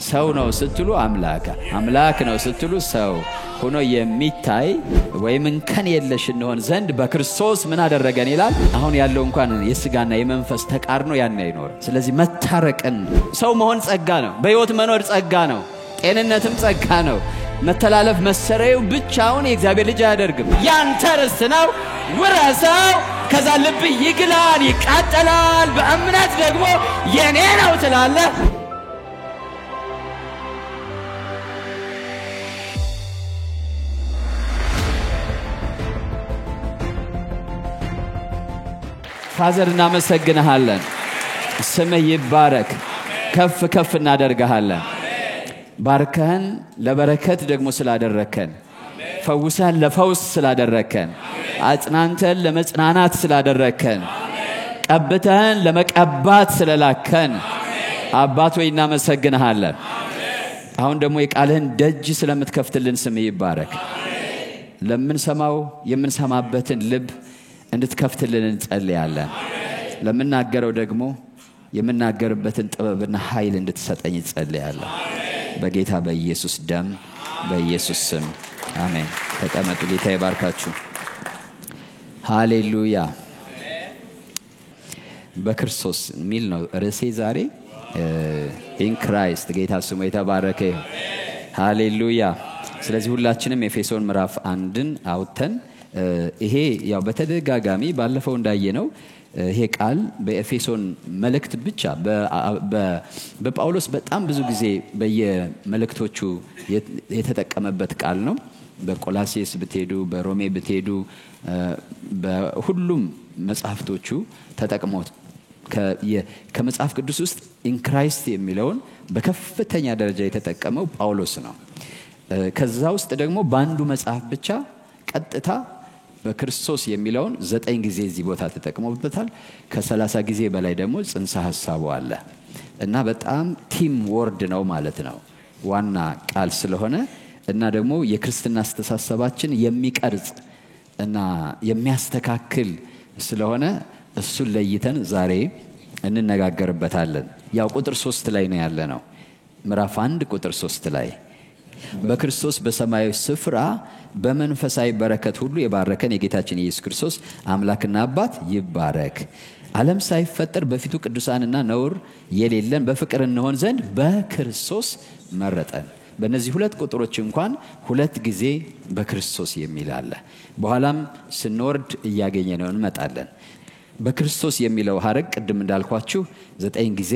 ሰው ነው ስትሉ አምላክ ነው ስትሉ ሰው ሆኖ የሚታይ ወይም እንከን የለሽ እንሆን ዘንድ በክርስቶስ ምን አደረገን ይላል። አሁን ያለው እንኳን የሥጋና የመንፈስ ተቃርኖ ያን አይኖር። ስለዚህ መታረቅን ሰው መሆን ጸጋ ነው። በሕይወት መኖር ጸጋ ነው። ጤንነትም ጸጋ ነው። መተላለፍ መሰረዩ ብቻውን የእግዚአብሔር ልጅ አያደርግም። ያንተ ርስት ነው፣ ውረሰው። ከዛ ልብ ይግላል፣ ይቃጠላል። በእምነት ደግሞ የኔ ነው ትላለህ። ፋዘር እናመሰግንሃለን። ስምህ ይባረክ። ከፍ ከፍ እናደርግሃለን። ባርከን ለበረከት ደግሞ ስላደረከን፣ ፈውሰን ለፈውስ ስላደረከን፣ አጽናንተን ለመጽናናት ስላደረከን፣ ቀብተን ለመቀባት ስለላከን አባት ሆይ እናመሰግንሃለን። አሁን ደግሞ የቃልህን ደጅ ስለምትከፍትልን ስምህ ይባረክ። ለምንሰማው የምንሰማበትን ልብ እንድትከፍትልን እንጸልያለን። ለምናገረው ደግሞ የምናገርበትን ጥበብና ኃይል እንድትሰጠኝ እንጸልያለን። በጌታ በኢየሱስ ደም በኢየሱስ ስም አሜን። ተቀመጡ። ጌታ ይባርካችሁ። ሃሌሉያ። በክርስቶስ ሚል ነው ርዕሴ ዛሬ። ኢን ክራይስት ጌታ ስሙ የተባረከ ይሁን። ሃሌሉያ። ስለዚህ ሁላችንም ኤፌሶን ምዕራፍ 1ን አውጥተን ይሄ ያው በተደጋጋሚ ባለፈው እንዳየነው ይሄ ቃል በኤፌሶን መልእክት ብቻ በጳውሎስ በጣም ብዙ ጊዜ በየመልእክቶቹ የተጠቀመበት ቃል ነው። በቆላስይስ ብትሄዱ፣ በሮሜ ብትሄዱ፣ በሁሉም መጽሐፍቶቹ ተጠቅሞት ከመጽሐፍ ቅዱስ ውስጥ ኢን ክራይስት የሚለውን በከፍተኛ ደረጃ የተጠቀመው ጳውሎስ ነው። ከዛ ውስጥ ደግሞ በአንዱ መጽሐፍ ብቻ ቀጥታ በክርስቶስ የሚለውን 9 ጊዜ እዚህ ቦታ ተጠቅሞበታል። ከ30 ጊዜ በላይ ደግሞ ጽንሰ ሐሳቡ አለ እና በጣም ቲም ወርድ ነው ማለት ነው። ዋና ቃል ስለሆነ እና ደግሞ የክርስትና አስተሳሰባችን የሚቀርጽ እና የሚያስተካክል ስለሆነ እሱን ለይተን ዛሬ እንነጋገርበታለን። ያው ቁጥር 3 ላይ ነው ያለነው። ምዕራፍ 1 ቁጥር 3 ላይ በክርስቶስ በሰማያዊ ስፍራ በመንፈሳዊ በረከት ሁሉ የባረከን የጌታችን ኢየሱስ ክርስቶስ አምላክና አባት ይባረክ። ዓለም ሳይፈጠር በፊቱ ቅዱሳንና ነውር የሌለን በፍቅር እንሆን ዘንድ በክርስቶስ መረጠን። በእነዚህ ሁለት ቁጥሮች እንኳን 2 ጊዜ በክርስቶስ የሚል አለ። በኋላም ስንወርድ እያገኘነው እንመጣለን። በክርስቶስ የሚለው ሐረግ ቅድም እንዳልኳችሁ 9 ጊዜ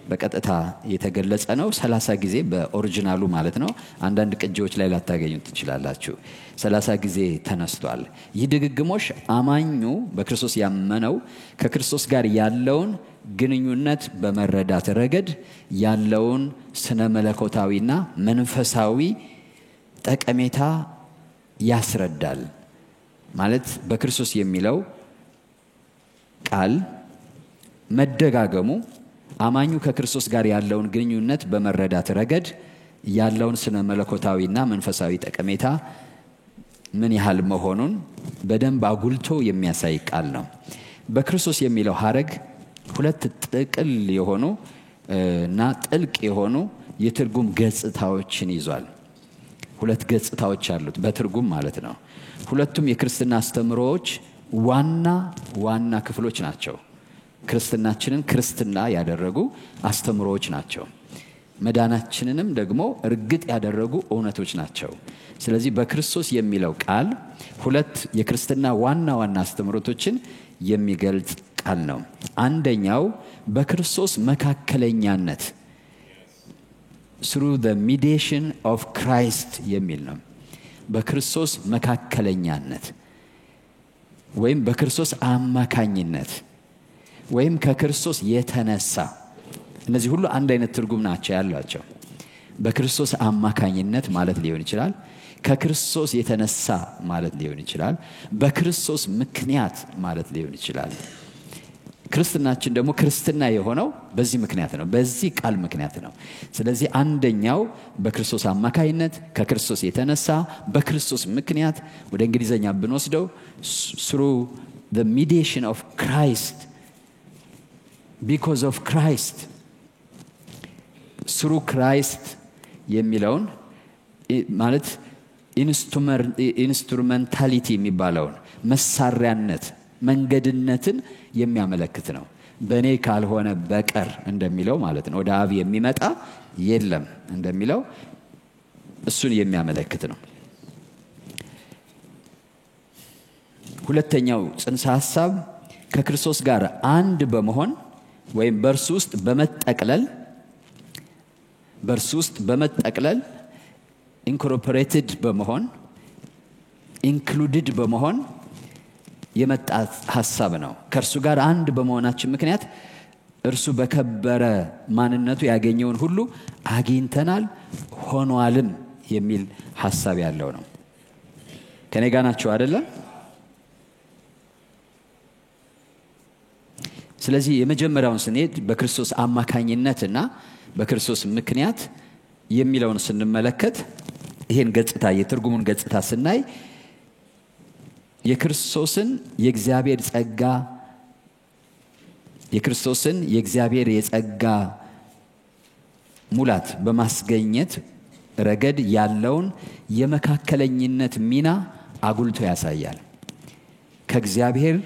በቀጥታ የተገለጸ ነው። 30 ጊዜ በኦሪጂናሉ ማለት ነው። አንዳንድ ቅጂዎች ላይ ላታገኙት ትችላላችሁ። 30 ጊዜ ተነስቷል። ይህ ድግግሞሽ አማኙ በክርስቶስ ያመነው ከክርስቶስ ጋር ያለውን ግንኙነት በመረዳት ረገድ ያለውን ስነ መለኮታዊና መንፈሳዊ ጠቀሜታ ያስረዳል። ማለት በክርስቶስ የሚለው ቃል መደጋገሙ አማኙ ከክርስቶስ ጋር ያለውን ግንኙነት በመረዳት ረገድ ያለውን ስነ መለኮታዊና መንፈሳዊ ጠቀሜታ ምን ያህል መሆኑን በደንብ አጉልቶ የሚያሳይ ቃል ነው። በክርስቶስ የሚለው ሐረግ 2 ጥቅል የሆኑ እና ጥልቅ የሆኑ የትርጉም ገጽታዎችን ይዟል። 2 ገጽታዎች አሉት በትርጉም ማለት ነው። ሁለቱም የክርስትና አስተምሮዎች ዋና ክፍሎች ናቸው። ክርስትናችንን ክርስትና ያደረጉ አስተምሮዎች ናቸው። መዳናችንንም ደግሞ እርግጥ ያደረጉ እውነቶች ናቸው። ስለዚህ በክርስቶስ የሚለው ቃል 2 የክርስትና ዋና አስተምሮቶችን የሚገልጽ ቃል ነው። አንደኛው በክርስቶስ መካከለኛነት through the mediation of Christ የሚል ነው። በክርስቶስ መካከለኛነት ወይም በክርስቶስ አማካኝነት ወይም ከክርስቶስ የተነሳ፣ እነዚህ ሁሉ አንድ አይነት ትርጉም ናቸው ያሏቸው። በክርስቶስ አማካኝነት ማለት ሊሆን ይችላል፣ ከክርስቶስ የተነሳ ማለት ሊሆን ይችላል፣ በክርስቶስ ምክንያት ማለት ሊሆን ይችላል። ክርስትናችን ደግሞ ክርስትና የሆነው በዚህ ምክንያት ነው፣ በዚህ ቃል ምክንያት ነው። ስለዚህ አንደኛው በክርስቶስ አማካኝነት፣ ከክርስቶስ የተነሳ፣ በክርስቶስ ምክንያት። ወደ እንግሊዘኛ ብንወስደው through the mediation of Christ, because of Christ, through Christ የሚለውን ማለት ኢንስትሩሜንታሊቲ የሚባለውን መሳሪያነት መንገድነትን የሚያመለክት ነው። በእኔ ካልሆነ በቀር እንደሚለው ማለት ነው። ወደ አብ የሚመጣ የለም እንደሚለው እሱን የሚያመለክት ነው። ሁለተኛው ጽንሰ ሐሳብ ከክርስቶስ ጋር አንድ በመሆን ወይም በእርሱ ውስጥ በመጠቅለል ኢንኮርፖሬትድ በመሆን ኢንክሉድድ በመሆን የመጣ ሐሳብ ነው። ከእርሱ ጋር አንድ በመሆናችን ምክንያት እርሱ በከበረ ማንነቱ ያገኘውን ሁሉ አግኝተናል ሆኗልም የሚል ሐሳብ ያለው ነው። ከኔ ጋር ናችሁ አይደለም? ስለዚህ የመጀመሪያውን ስንሄድ በክርስቶስ አማካኝነትና በክርስቶስ ምክንያት የሚለውን ስንመለከት ይሄን ገጽታ የትርጉሙን ገጽታ ስናይ የክርስቶስን የእግዚአብሔር የጸጋ ሙላት በማስገኘት ረገድ ያለውን የመካከለኝነት ሚና አጉልቶ ያሳያል። ከእግዚአብሔር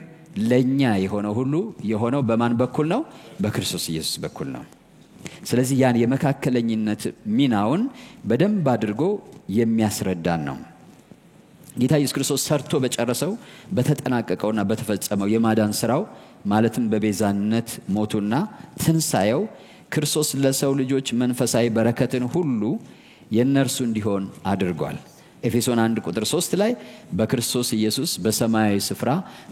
ለኛ የሆነው ሁሉ የሆነው በማን በኩል ነው? በክርስቶስ ኢየሱስ በኩል ነው። ስለዚህ ያን የመካከለኝነት ሚናውን በደንብ አድርጎ የሚያስረዳን ነው። ጌታ ኢየሱስ ክርስቶስ ሰርቶ በጨረሰው በተጠናቀቀውና በተፈጸመው የማዳን ስራው ማለትም በቤዛነት ሞቱና ትንሳኤው ክርስቶስ ለሰው ልጆች መንፈሳዊ በረከትን ሁሉ የነርሱ እንዲሆን አድርጓል። ኤፌሶን 1:3 ላይ በክርስቶስ ኢየሱስ በሰማያዊ ስፍራ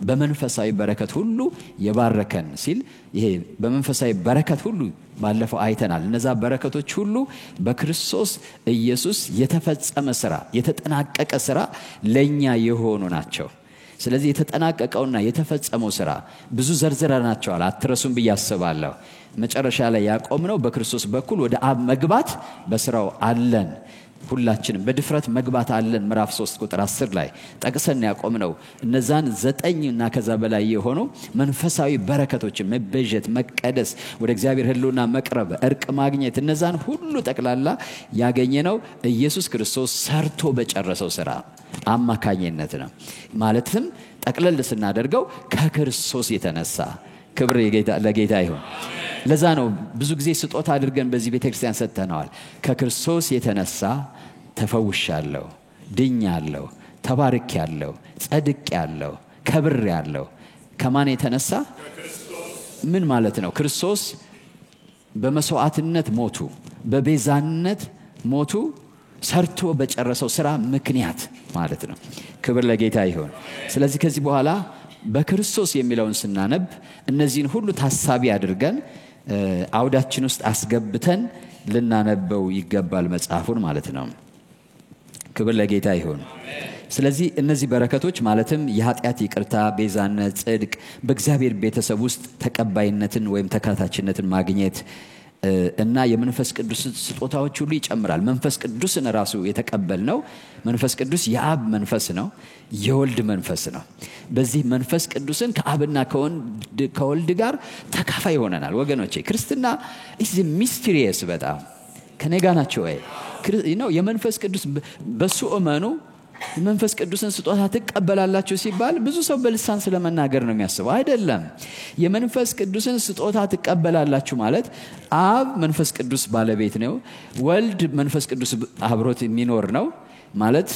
በመንፈሳዊ በረከት ሁሉ የባረከን ሲል ይሄ በመንፈሳዊ በረከት ሁሉ ባለፈው አይተናል። እነዛ በረከቶች ሁሉ በክርስቶስ ኢየሱስ የተፈጸመ ስራ የተጠናቀቀ ስራ ለኛ የሆኑ ናቸው። ስለዚህ የተጠናቀቀውና የተፈጸመው ስራ ብዙ ዘርዝረናቸዋል፣ አትረሱም ብዬ አስባለሁ። መጨረሻ ላይ ያቆምነው በክርስቶስ በኩል ወደ አብ መግባት በስራው አለን። ሁላችንም በድፍረት መግባት አለን። ምዕራፍ 3:10 ላይ ጠቅሰን ያቆምነው እነዛን 9 እና ከዛ በላይ የሆኑ መንፈሳዊ በረከቶችን መበጀት፣ መቀደስ፣ ወደ እግዚአብሔር ሕልውና መቅረብ፣ እርቅ ማግኘት እነዛን ሁሉ ጠቅላላ ያገኘነው ኢየሱስ ክርስቶስ ሰርቶ በጨረሰው ስራ አማካኝነት ነው። ማለትም ጠቅለል ስናደርገው ከክርስቶስ የተነሳ ክብር ለጌታ ይሁን። ለዛ ነው ብዙ ጊዜ ስጦታ አድርገን በዚህ ቤተክርስቲያን ሰጥተናል። ከክርስቶስ የተነሳ ተፈውሻለሁ፣ ድኛለሁ፣ ተባርኬያለሁ፣ ጸድቄያለሁ፣ ከብሬያለሁ። ከማን የተነሳ? ምን ማለት ነው? ክርስቶስ በመስዋዕትነት ሞቱ፣ በቤዛነት ሞቱ ሰርቶ በጨረሰው ስራ ምክንያት ማለት ነው። ክብር ለጌታ ይሁን። ስለዚህ ከዚህ በኋላ በክርስቶስ የሚለውን ስናነብ እነዚህን ሁሉ ታሳቢ አድርገን አውዳችን ውስጥ አስገብተን ልናነበው ይገባል መጽሐፉን ማለት ነው። ክብር ለጌታ ይሁን። ስለዚህ እነዚህ በረከቶች ማለትም የኃጢአት ይቅርታ፣ ቤዛነት፣ ጽድቅ፣ በእግዚአብሔር ቤተሰብ ውስጥ ተቀባይነትን ወይም ተካታችነትን ማግኘት እና የመንፈስ ቅዱስ ስጦታዎች ሁሉ ይጨምራል። መንፈስ ቅዱስን ራሱ የተቀበልነው መንፈስ ቅዱስ የአብ መንፈስ ነው፣ የወልድ መንፈስ ነው። በዚህ መንፈስ ቅዱስን ከአብና ከወልድ ጋር ተካፋይ ሆነናል። ወገኖቼ ክርስትና is mysterious በጣም ከኔ ጋር ናቸው ወይ? የመንፈስ ቅዱስ በሱ እመኑ መንፈስ ቅዱስን ስጦታ ተቀበላላችሁ ሲባል ብዙ ሰው በልሳን ስለመናገር ነው የሚያስበው። አይደለም። የመንፈስ ቅዱስን ስጦታ ተቀበላላችሁ ማለት አብ መንፈስ ቅዱስ ባለቤት ነው፣ ወልድ መንፈስ ቅዱስ አብሮት የሚኖር ነው ማለት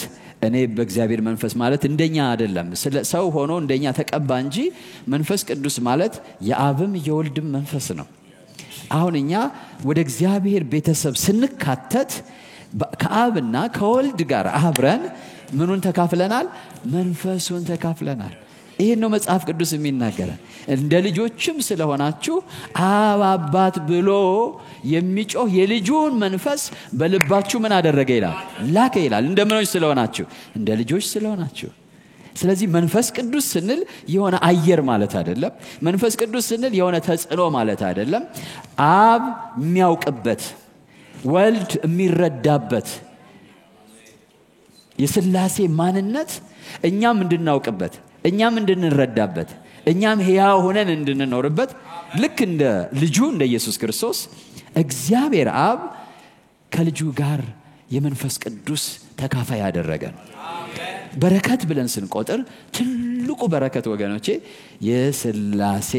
እኔ በእግዚአብሔር መንፈስ ማለት እንደኛ አይደለም። ሰው ሆኖ እንደኛ ተቀባ እንጂ መንፈስ ቅዱስ ማለት የአብም የወልድም መንፈስ ነው። አሁን እኛ ወደ እግዚአብሔር ቤተሰብ ስንካተት ከአብና ከወልድ ጋር አብረን ምኑን ተካፍለናል? መንፈሱን ተካፍለናል። ይሄን ነው መጽሐፍ ቅዱስ የሚናገረን። እንደ ልጆችም ስለሆናችሁ አብ አባት ብሎ የሚጮህ የልጁን መንፈስ በልባችሁ ምን አደረገ ይላል? ላከ ይላል። እንደ ምኖች ስለሆናችሁ? እንደ ልጆች ስለሆናችሁ። ስለዚህ መንፈስ ቅዱስ ስንል የሆነ አየር ማለት አይደለም። መንፈስ ቅዱስ ስንል የሆነ ተጽዕኖ ማለት አይደለም። አብ የሚያውቅበት፣ ወልድ የሚረዳበት የሥላሴ ማንነት እኛም እንድናውቅበት፣ እኛም እንድንረዳበት፣ እኛም ሕያው ሆነን እንድንኖርበት ልክ እንደ ልጁ እንደ ኢየሱስ ክርስቶስ እግዚአብሔር አብ ከልጁ ጋር የመንፈስ ቅዱስ ተካፋይ ያደረገን። በረከት ብለን ስንቆጥር ትልቁ በረከት ወገኖቼ የሥላሴ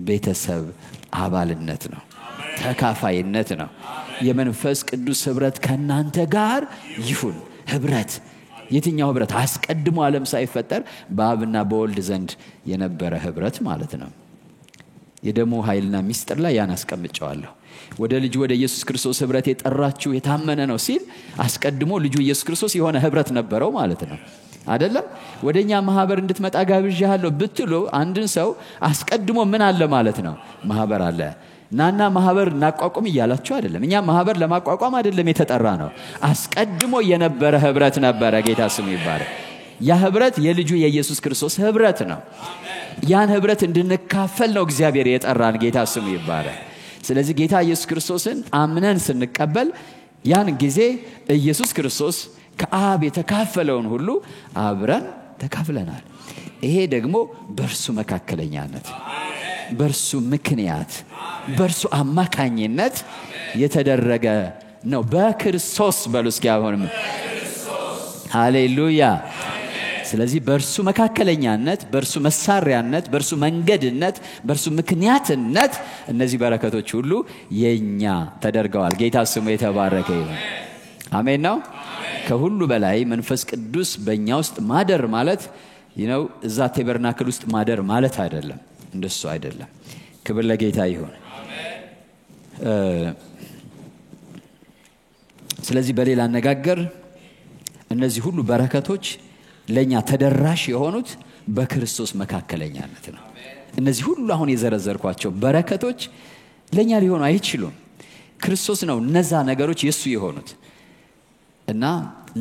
ቤተሰብ አባልነት ነው፣ ተካፋይነት ነው። የመንፈስ ቅዱስ ህብረት ከናንተ ጋር ይሁን። ህብረት የትኛው ህብረት? አስቀድሞ ዓለም ሳይፈጠር በአብና በወልድ ዘንድ የነበረ ህብረት ማለት ነው። የደሙ ኃይልና ሚስጥር ላይ ያን አስቀምጨዋለሁ። ወደ ልጁ ወደ ኢየሱስ ክርስቶስ ህብረት የጠራችሁ የታመነ ነው ሲል አስቀድሞ ልጁ ኢየሱስ ክርስቶስ የሆነ ህብረት ነበረው ማለት ነው አይደለም? ወደኛ ማህበር እንድትመጣ ጋብዣለሁ ብትሉ አንድን ሰው አስቀድሞ ምን አለ ማለት ነው? ማህበር አለ። ናና ማህበር እናቋቁም እያላችሁ አይደለም። እኛ ማህበር ለማቋቋም አይደለም የተጠራ ነው። አስቀድሞ የነበረ ህብረት ነበረ። ጌታ ስሙ ይባረክ። ያ ህብረት የልጁ የኢየሱስ ክርስቶስ ህብረት ነው። ያን ህብረት እንድንካፈል ነው እግዚአብሔር የጠራን። ጌታ ስሙ ይባረክ። ስለዚህ ጌታ ኢየሱስ ክርስቶስን አምነን ስንቀበል ያን ጊዜ ኢየሱስ ክርስቶስ ከአብ የተካፈለውን ሁሉ አብረን ተካፍለናል። ይሄ ደግሞ በእርሱ መካከለኛነት፣ በእርሱ ምክንያት፣ በእርሱ አማካኝነት የተደረገ ነው። በክርስቶስ በሉ እስኪ አሁንም ሃሌሉያ። ስለዚህ በእርሱ መካከለኛነት፣ በእርሱ መሳሪያነት፣ በእርሱ መንገድነት፣ በእርሱ ምክንያትነት እነዚህ በረከቶች ሁሉ የኛ ተደርገዋል። ጌታ ስሙ የተባረከ ይሁን። አሜን ነው። ከሁሉ በላይ መንፈስ ቅዱስ በእኛ ውስጥ ማደር ማለት እዛ ቴበርናክል ውስጥ ማደር ማለት አይደለም። እንደሱ አይደለም። ክብር ለጌታ ይሁን። ስለዚህ በሌላ አነጋገር እነዚህ ሁሉ በረከቶች ለኛ ተደራሽ የሆኑት በክርስቶስ መካከለኛነት ነው። እነዚህ ሁሉ አሁን የዘረዘርኳቸው በረከቶች ለኛ ሊሆኑ አይችሉም። ክርስቶስ ነው እነዛ ነገሮች የሱ የሆኑት እና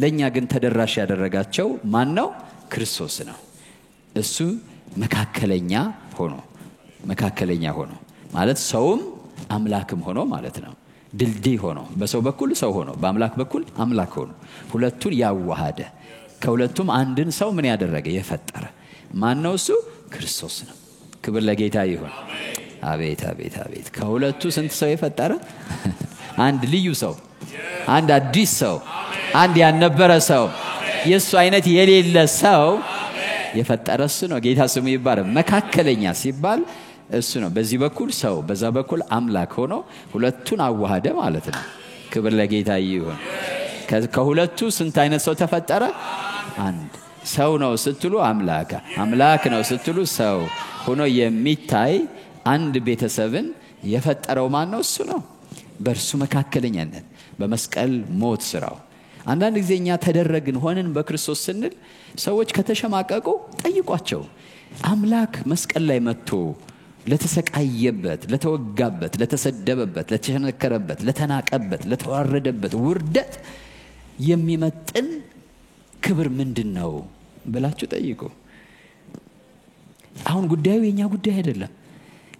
ለኛ ግን ተደራሽ ያደረጋቸው ማን ነው? ክርስቶስ ነው። እሱ መካከለኛ ሆኖ ማለት ሰውም አምላክም ሆኖ ማለት ነው። ድልድይ ሆኖ በሰው በኩል ሰው ሆኖ በአምላክ በኩል አምላክ ሆኖ ሁለቱን ያዋሃደ ከሁለቱም አንድን ሰው ምን ያደረገ የፈጠረ ማን ነው? እሱ ክርስቶስ ነው። ክብር ለጌታ ይሁን። አቤት አቤት አቤት! ከሁለቱ ስንት ሰው የፈጠረ? አንድ ልዩ ሰው፣ አንድ አዲስ ሰው፣ አንድ ያልነበረ ሰው፣ የሱ አይነት የሌለ ሰው የፈጠረ እሱ ነው። ጌታ ስሙ ይባረክ። መካከለኛ ሲባል እሱ ነው። በዚህ በኩል ሰው፣ በዛ በኩል አምላክ ሆኖ ሁለቱን አዋሃደ ማለት ነው። ክብር ለጌታ ይሁን። ከሁለቱ ስንት አይነት ሰው ተፈጠረ? አንድ ሰው ነው ስትሉ አምላክ፣ አምላክ ነው ስትሉ ሰው ሆኖ የሚታይ አንድ ቤተሰብን የፈጠረው ማን ነው? እሱ ነው። በእርሱ መካከለኛነት በመስቀል ሞት ስራው። አንዳንድ ጊዜ እኛ ተደረግን ሆነን በክርስቶስ ስንል ሰዎች ከተሸማቀቁ ጠይቋቸው። አምላክ መስቀል ላይ መጥቶ ለተሰቃየበት፣ ለተወጋበት፣ ለተሰደበበት፣ ለተሸነከረበት፣ ለተናቀበት፣ ለተዋረደበት ውርደት የሚመጥን ክብር ምንድነው ብላችሁ ጠይቁ። አሁን ጉዳዩ የኛ ጉዳይ አይደለም።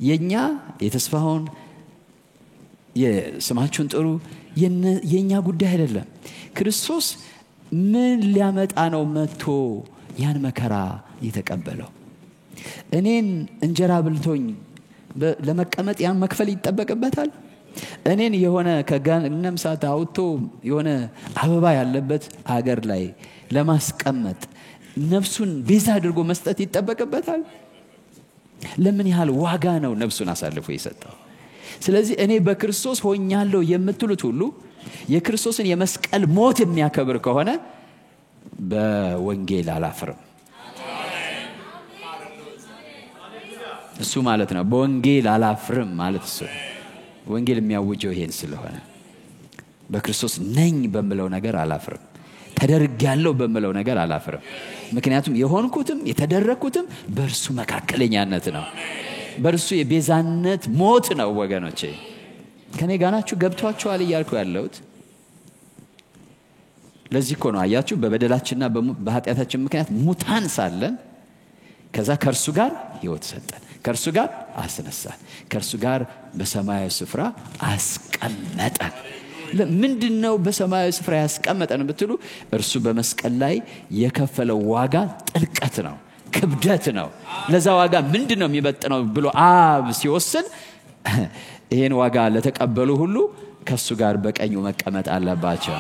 የኛ የተስፋውን የስማችሁን ጥሩ የኛ ጉዳይ አይደለም። ክርስቶስ ምን ሊያመጣ ነው መጥቶ ያን መከራ የተቀበለው? እኔን እንጀራ ብልቶኝ ለመቀመጥ ያን መክፈል ይጠበቅበታል? እኔን የሆነ ከገሃነም እሳት አውጥቶ የሆነ አበባ ያለበት አገር ላይ ለማስቀመጥ ነፍሱን ቤዛ አድርጎ መስጠት ይጠበቅበታል? ለምን ያህል ዋጋ ነው ነፍሱን አሳልፎ የሰጠው? ስለዚህ እኔ በክርስቶስ ሆኛለሁ የምትሉት ሁሉ የክርስቶስን የመስቀል ሞት የሚያከብር ከሆነ በወንጌል አላፍርም። እሱ ማለት ነው። በወንጌል አላፍርም ማለት እሱ ወንጌል የሚያውጀው ይሄን ስለሆነ በክርስቶስ ነኝ በመለው ነገር አላፍርም። ተደርጋለሁ በመለው ነገር አላፍርም። ምክንያቱም የሆንኩትም የተደረኩትም በእርሱ መካከለኛነት ነው። በእርሱ የቤዛነት ሞት ነው። ወገኖቼ ከኔ ጋር ናችሁ? ገብቷችኋል እያልኩ ያለሁት ለዚህ እኮ ነው። አያችሁ፣ በበደላችንና በኃጢአታችን ምክንያት ሙታን ሳለን ከዛ ከእርሱ ጋር ሕይወት ሰጠን፣ ከእርሱ ጋር አስነሳን፣ ከእርሱ ጋር በሰማያዊ ስፍራ አስቀመጠን። ምንድነው በሰማያዊ ስፍራ ያስቀመጠን ብትሉ እርሱ በመስቀል ላይ የከፈለው ዋጋ ጥልቀት ነው፣ ክብደት ነው። ለዛ ዋጋ ምንድነው የሚበጥነው ብሎ አብ ሲወስን ይሄን ዋጋ ለተቀበሉ ሁሉ ከሱ ጋር በቀኙ መቀመጥ አለባቸው።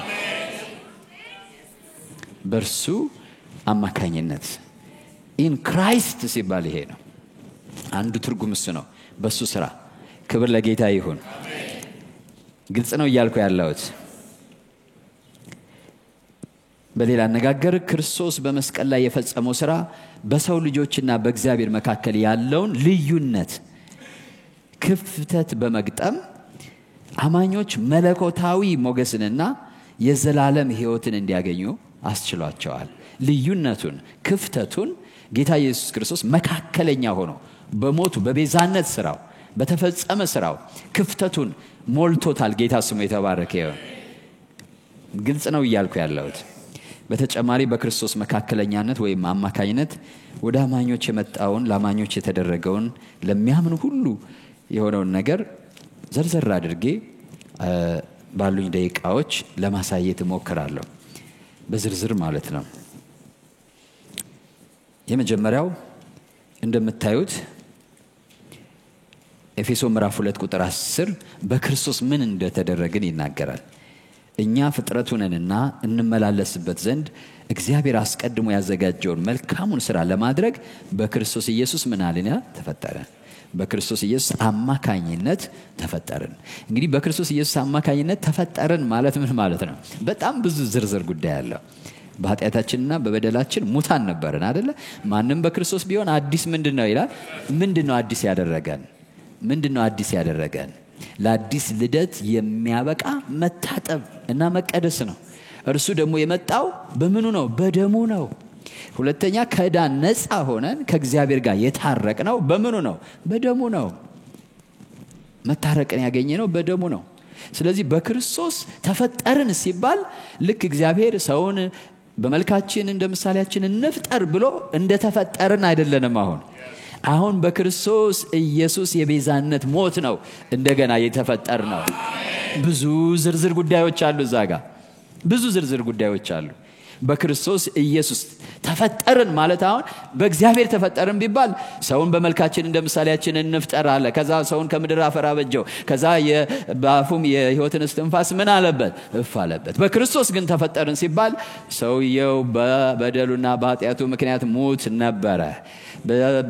በእርሱ አማካኝነት ኢን ክራይስት ሲባል ይሄ ነው አንዱ ትርጉም እሱ ነው። በሱ ስራ ክብር ለጌታ ይሁን። ግልጽ ነው እያልኩ ያለሁት። በሌላ አነጋገር ክርስቶስ በመስቀል ላይ የፈጸመው ስራ በሰው ልጆችና በእግዚአብሔር መካከል ያለውን ልዩነት ክፍተት በመግጠም አማኞች መለኮታዊ ሞገስንና የዘላለም ሕይወትን እንዲያገኙ አስችሏቸዋል። ልዩነቱን ክፍተቱን ጌታ ኢየሱስ ክርስቶስ መካከለኛ ሆኖ በሞቱ በቤዛነት ስራው በተፈጸመ ስራው ክፍተቱን ሞልቶታል። ጌታ ስሙ የተባረከ ይሁን። ግልጽ ነው እያልኩ ያለሁት። በተጨማሪ በክርስቶስ መካከለኛነት ወይም አማካኝነት ወደ አማኞች የመጣውን ለአማኞች የተደረገውን ለሚያምኑ ሁሉ የሆነውን ነገር ዘርዘር አድርጌ ባሉኝ ደቂቃዎች ለማሳየት እሞክራለሁ። በዝርዝር ማለት ነው። የመጀመሪያው እንደምታዩት ኤፌሶን ምዕራፍ 2 ቁጥር 10 በክርስቶስ ምን እንደተደረገን ይናገራል። እኛ ፍጥረቱ ነንና እንመላለስበት ዘንድ እግዚአብሔር አስቀድሞ ያዘጋጀውን መልካሙን ስራ ለማድረግ በክርስቶስ ኢየሱስ ምን አለና ተፈጠረን። በክርስቶስ ኢየሱስ አማካኝነት ተፈጠርን። እንግዲህ በክርስቶስ ኢየሱስ አማካኝነት ተፈጠርን ማለት ምን ማለት ነው? በጣም ብዙ ዝርዝር ጉዳይ አለው። በኃጢአታችንና በበደላችን ሙታን ነበርን አይደለ? ማንም በክርስቶስ ቢሆን አዲስ ምንድነው ይላል? ምንድነው አዲስ ያደረገን? ምንድነው አዲስ ያደረገን? ለአዲስ ልደት የሚያበቃ መታጠብ እና መቀደስ ነው። እርሱ ደግሞ የመጣው በምኑ ነው? በደሙ ነው። ሁለተኛ ከዕዳ ነፃ ሆነን ከእግዚአብሔር ጋር የታረቅነው በምኑ ነው? በደሙ ነው። መታረቅን ያገኘነው በደሙ ነው። ስለዚህ በክርስቶስ ተፈጠርን ሲባል ልክ እግዚአብሔር ሰውን በመልካችን እንደ ምሳሌያችን እንፍጠር ብሎ እንደተፈጠርን አይደለንም። አሁን በክርስቶስ ኢየሱስ የቤዛነት ሞት ነው እንደገና የተፈጠር ነው። ብዙ ዝርዝር ጉዳዮች አሉ እዛ ጋር ብዙ ዝርዝር ጉዳዮች አሉ። በክርስቶስ ኢየሱስ ተፈጠርን ማለት አሁን በእግዚአብሔር ተፈጠርን ቢባል ሰውን በመልካችን እንደ ምሳሌያችን እንፍጠር አለ። ከዛ ሰውን ከምድር አፈር አበጀው። ከዛ በአፉም የሕይወትን እስትንፋስ ምን አለበት? እፍ አለበት። በክርስቶስ ግን ተፈጠርን ሲባል ሰውየው በበደሉና በኃጢአቱ ምክንያት ሙት ነበረ።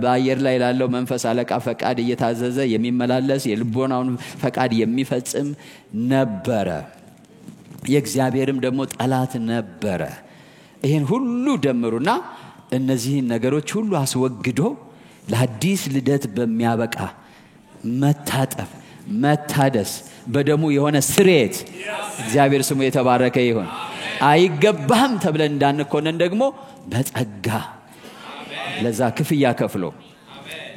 በአየር ላይ ላለው መንፈስ አለቃ ፈቃድ እየታዘዘ የሚመላለስ የልቦናውን ፈቃድ የሚፈጽም ነበረ። የእግዚአብሔርም ደግሞ ጠላት ነበረ። ይሄን ሁሉ ደምሩና እነዚህን ነገሮች ሁሉ አስወግዶ ለአዲስ ልደት በሚያበቃ መታጠብ መታደስ በደሙ የሆነ ስርየት እግዚአብሔር ስሙ የተባረከ ይሁን። አይገባም ተብለን እንዳንኮነን ደግሞ በጸጋ ለዛ ክፍያ ከፍሎ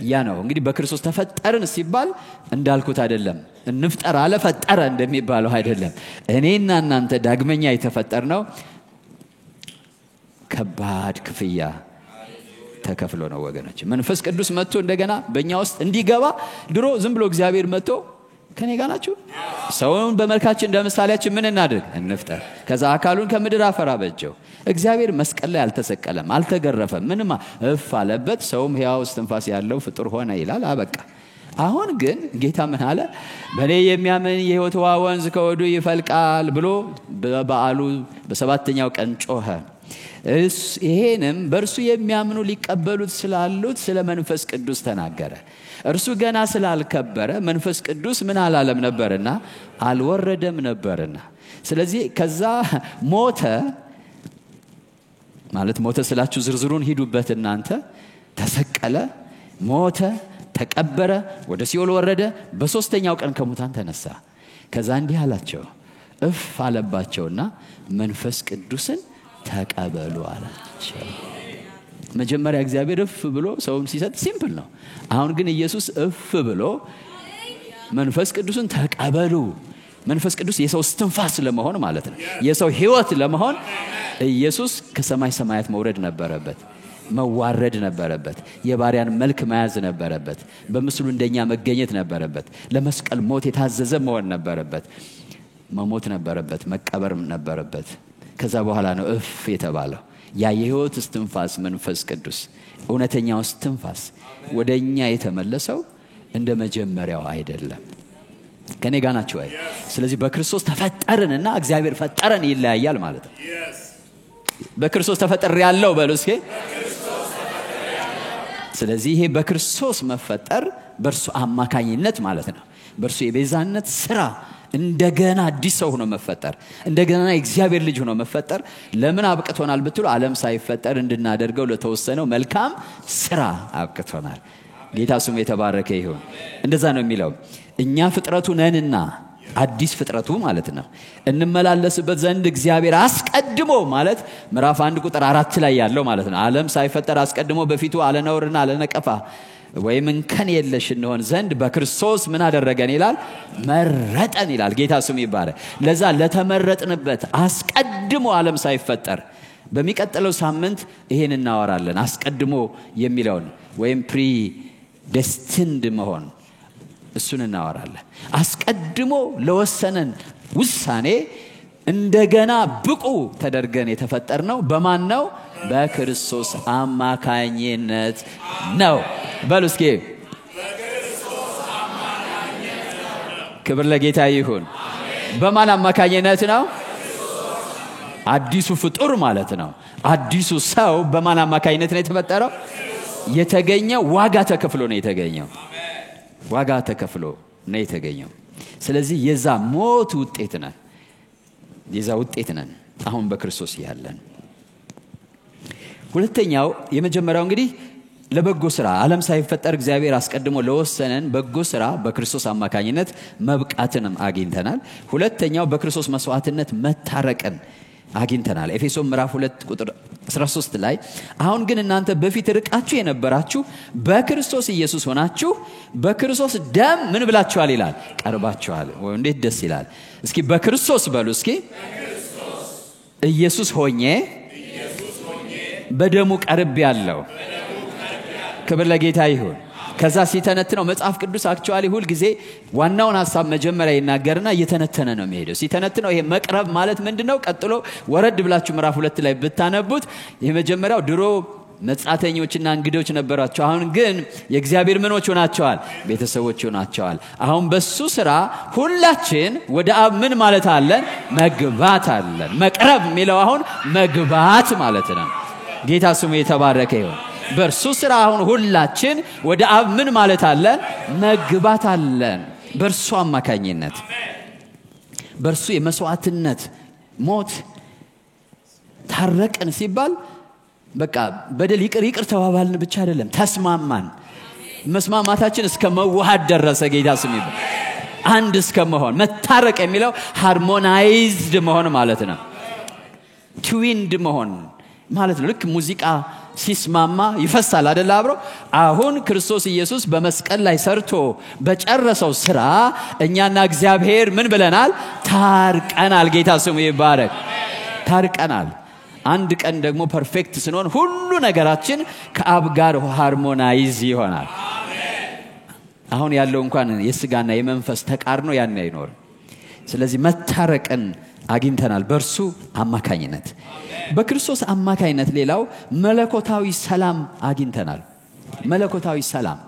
ያ ነው። እንግዲህ በክርስቶስ ተፈጠርን ሲባል እንዳልኩት አይደለም እንፍጠር አለ ፈጠረ እንደሚባለው አይደለም። እኔና እናንተ ዳግመኛ የተፈጠርነው ከባድ ክፍያ ተከፍሎ ነው ወገኖች። መንፈስ ቅዱስ መጥቶ እንደገና በእኛ ውስጥ እንዲገባ ድሮ ዝም ብሎ እግዚአብሔር መጥቶ ከኔ ጋር ናችሁ ሰውን በመልካችን እንደ ምሳሌያችን ምን እናድርግ? እንፍጠር። ከዛ አካሉን ከምድር አፈር አበጀው። እግዚአብሔር መስቀል ላይ አልተሰቀለም፣ አልተገረፈም፣ ምንም እፍ አለበት። ሰውም ሕያው እስትንፋስ ያለው ፍጡር ሆነ ይላል። አበቃ። አሁን ግን ጌታ ምን አለ? በእኔ የሚያምን የሕይወት ውሃ ወንዝ ከሆዱ ይፈልቃል ብሎ በበዓሉ በሰባተኛው ቀን ጮኸ። ይሄንም በእርሱ የሚያምኑ ሊቀበሉት ስላሉት ስለ መንፈስ ቅዱስ ተናገረ። እርሱ ገና ስላልከበረ መንፈስ ቅዱስ ምን አላለም ነበርና አልወረደም ነበርና። ስለዚህ ከዛ ሞተ ማለት ሞተ ስላችሁ ዝርዝሩን ሂዱበት እናንተ። ተሰቀለ፣ ሞተ፣ ተቀበረ፣ ወደ ሲኦል ወረደ፣ በሶስተኛው ቀን ከሙታን ተነሳ። ከዛ እንዲህ አላቸው፣ እፍ አለባቸውና መንፈስ ቅዱስን ተቀበሉ አላቸው። መጀመሪያ እግዚአብሔር እፍ ብሎ ሰውን ሲሰጥ ሲምፕል ነው። አሁን ግን ኢየሱስ እፍ ብሎ መንፈስ ቅዱስን ተቀበሉ። መንፈስ ቅዱስ የሰው እስትንፋስ ለመሆን ማለት ነው፣ የሰው ሕይወት ለመሆን ኢየሱስ ከሰማይ ሰማያት መውረድ ነበረበት፣ መዋረድ ነበረበት፣ የባሪያን መልክ መያዝ ነበረበት፣ በምስሉ እንደኛ መገኘት ነበረበት፣ ለመስቀል ሞት የታዘዘ መሆን ነበረበት፣ መሞት ነበረበት፣ መቀበር ነበረበት። ከዛ በኋላ ነው እፍ የተባለው። ያ የሕይወት እስትንፋስ መንፈስ ቅዱስ እውነተኛው እስትንፋስ ወደኛ የተመለሰው እንደ መጀመሪያው አይደለም። ከኔ ጋር ናችሁ ወይ? ስለዚህ በክርስቶስ ተፈጠርንና እግዚአብሔር ፈጠረን ይለያያል ማለት ነው። በክርስቶስ ተፈጠር ያለው በሉ እስኪ። ስለዚህ ይሄ በክርስቶስ መፈጠር በእርሱ አማካኝነት ማለት ነው። በእርሱ የቤዛነት ስራ እንደገና አዲስ ሰው ሆኖ መፈጠር፣ እንደገና የእግዚአብሔር ልጅ ሆኖ መፈጠር ለምን አብቅቶናል ብትሉ ዓለም ሳይፈጠር እንድናደርገው ለተወሰነው መልካም ስራ አብቅቶናል። ጌታ ስሙ የተባረከ ይሁን። እንደዛ ነው የሚለው። እኛ ፍጥረቱ ነንና አዲስ ፍጥረቱ ማለት ነው እንመላለስበት ዘንድ እግዚአብሔር አስቀድሞ ማለት ምዕራፍ 1 ቁጥር 4 ላይ ያለው ማለት ነው። ዓለም ሳይፈጠር አስቀድሞ በፊቱ አለነውርና አለነቀፋ ወይም እንከን የለሽ እንሆን ዘንድ በክርስቶስ ምን አደረገን ይላል? መረጠን ይላል። ጌታ ስሙ ይባረክ። ለዛ ለተመረጥንበት አስቀድሞ ዓለም ሳይፈጠር በሚቀጥለው ሳምንት ይሄን እናወራለን። አስቀድሞ የሚለውን ወይም ፕሪ ዴስቲንድ መሆን እሱን እናወራለን። አስቀድሞ ለወሰነን ውሳኔ እንደገና ብቁ ተደርገን የተፈጠርነው በማን ነው? በክርስቶስ አማካኝነት ነው። በሉ እስኪ በክርስቶስ አማካኝነት ነው። ክብር ለጌታ ይሁን። በማን አማካኝነት ነው? አዲሱ ፍጡር ማለት ነው። አዲሱ ሰው በማን አማካኝነት ነው የተፈጠረው? የተገኘው ዋጋ ተከፍሎ ነው የተገኘው። ዋጋ ተከፍሎ ነው የተገኘው። ስለዚህ የዛ ሞት ውጤት ነን። የዛ ውጤት ነን አሁን በክርስቶስ ያለን። ሁለተኛው የመጀመሪያው እንግዲህ ለበጎ ስራ ዓለም ሳይፈጠር እግዚአብሔር አስቀድሞ ለወሰነን በጎ ስራ በክርስቶስ አማካኝነት መብቃትንም አግኝተናል። ሁለተኛው በክርስቶስ መስዋዕትነት መታረቅን አግኝተናል። ኤፌሶን ምዕራፍ 2 ቁጥር 13 ላይ አሁን ግን እናንተ በፊት ርቃችሁ የነበራችሁ በክርስቶስ ኢየሱስ ሆናችሁ በክርስቶስ ደም ምን ብላችኋል ይላል? ቀርባችኋል። እንዴት ደስ ይላል! እስኪ በክርስቶስ በሉ እስኪ። ኢየሱስ ሆኜ በደሙ ቀርብ ያለው። ክብር ለጌታ ይሁን። ከዛ ሲተነትነው መጽሐፍ ቅዱስ አክቹአሊ ሁሉ ጊዜ ዋናውን ሐሳብ መጀመሪያ ይናገርና እየተነተነ ነው የሚሄደው። ሲተነትነው ይሄ መቅረብ ማለት ምንድነው? ቀጥሎ ወረድ ብላችሁ ምዕራፍ 2 ላይ ብታነቡት የመጀመሪያው ድሮ መጻተኞችና እንግዶች ነበራቸው፣ አሁን ግን የእግዚአብሔር ምኖች ሆናቸዋል፣ ቤተሰቦች ሆናቸዋል። አሁን በሱ ስራ ሁላችን ወደ አብ ምን ማለት አለን? መግባት አለን። መቅረብ የሚለው አሁን መግባት ማለት ነው። ጌታ ስሙ የተባረከ ይሁን። በእርሱ ስራ አሁን ሁላችን ወደ አብ ምን ማለት አለን? መግባት አለን። በእርሱ አማካኝነት በእርሱ የመስዋዕትነት ሞት ታረቅን ሲባል በቃ በደል ይቅር ተባባልን ብቻ አይደለም፣ ተስማማን። መስማማታችን እስከ መዋሃድ ደረሰ። ጌታ ስሙ ይባረክ። አንድ እስከ መሆን መታረቅ የሚለው ሃርሞናይዝድ መሆን ማለት ነው። ትዊንድ መሆን ማለት ነው። ልክ ሙዚቃ ሲስማማ ይፈሳል አይደል? አብሮ አሁን ክርስቶስ ኢየሱስ በመስቀል ላይ ሰርቶ በጨረሰው ስራ እኛና እግዚአብሔር ምን ብለናል? ታርቀናል። ጌታ ስሙ ይባረክ። ታርቀናል። አንድ ቀን ደግሞ ፐርፌክት ስንሆን ሁሉ ነገራችን ከአብ ጋር ሃርሞናይዝ ይሆናል። አሁን ያለው እንኳን የስጋና የመንፈስ ተቃርኖ ያን አይኖር። ስለዚህ መታረቅን አግኝተናል በእርሱ አማካኝነት። በክርስቶስ አማካኝነት ሌላው መለኮታዊ ሰላም አግኝተናል። መለኮታዊ ሰላም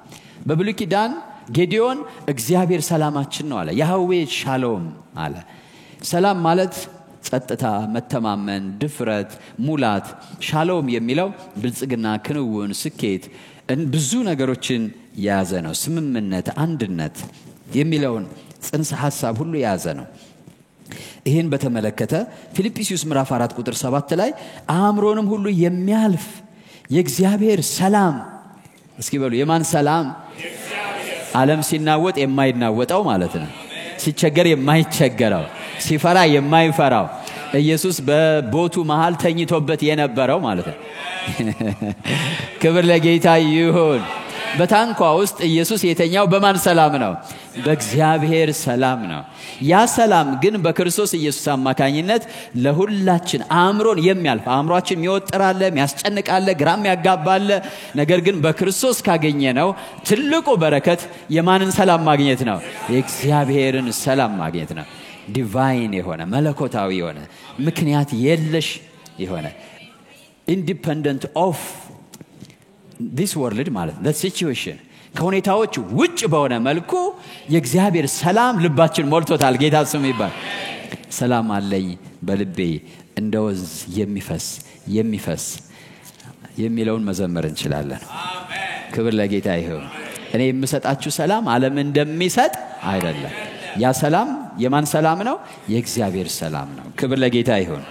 በብሉይ ኪዳን ጌዲዮን እግዚአብሔር ሰላማችን ነው አለ። ያህዌ ሻሎም አለ። ሰላም ማለት ጸጥታ፣ መተማመን፣ ድፍረት፣ ሙላት። ሻሎም የሚለው ብልጽግና፣ ክንውን፣ ስኬት፣ ብዙ ነገሮችን የያዘ ነው። ስምምነት፣ አንድነት የሚለውን ጽንሰ ሐሳብ ሁሉ የያዘ ነው። ይህን በተመለከተ ፊልጵስዩስ ምዕራፍ 4 ቁጥር 7 ላይ አእምሮንም ሁሉ የሚያልፍ የእግዚአብሔር ሰላም። እስኪ በሉ የማን ሰላም? ዓለም ሲናወጥ የማይናወጠው ማለት ነው። ሲቸገር የማይቸገረው፣ ሲፈራ የማይፈራው፣ ኢየሱስ በቦቱ መሃል ተኝቶበት የነበረው ማለት ነው። ክብር ለጌታ ይሁን። በታንኳ ውስጥ ኢየሱስ የተኛው በማን ሰላም ነው? በእግዚአብሔር ሰላም ነው። ያ ሰላም ግን በክርስቶስ ኢየሱስ አማካኝነት ለሁላችን አእምሮን የሚያልፍ አእምሮአችን የሚወጥራለ፣ የሚያስጨንቃለ፣ ግራም ያጋባለ ነገር ግን በክርስቶስ ካገኘነው ትልቁ በረከት የማንን ሰላም ማግኘት ነው? የእግዚአብሔርን ሰላም ማግኘት ነው። ዲቫይን የሆነ መለኮታዊ የሆነ ምክንያት የለሽ የሆነ ኢንዲፔንደንት ኦፍ this world ማለት the situation ከሁኔታዎች ውጭ በሆነ መልኩ የእግዚአብሔር ሰላም ልባችን ሞልቶታል። ጌታ ስም ይባል። ሰላም አለኝ በልቤ እንደ ወንዝ የሚፈስ የሚለውን መዘመር እንችላለን። ክብር ለጌታ ይሁን። እኔ የምሰጣችሁ ሰላም ዓለም እንደሚሰጥ አይደለም። ያ ሰላም የማን ሰላም ነው? የእግዚአብሔር ሰላም ነው። ክብር ለጌታ ይሁን።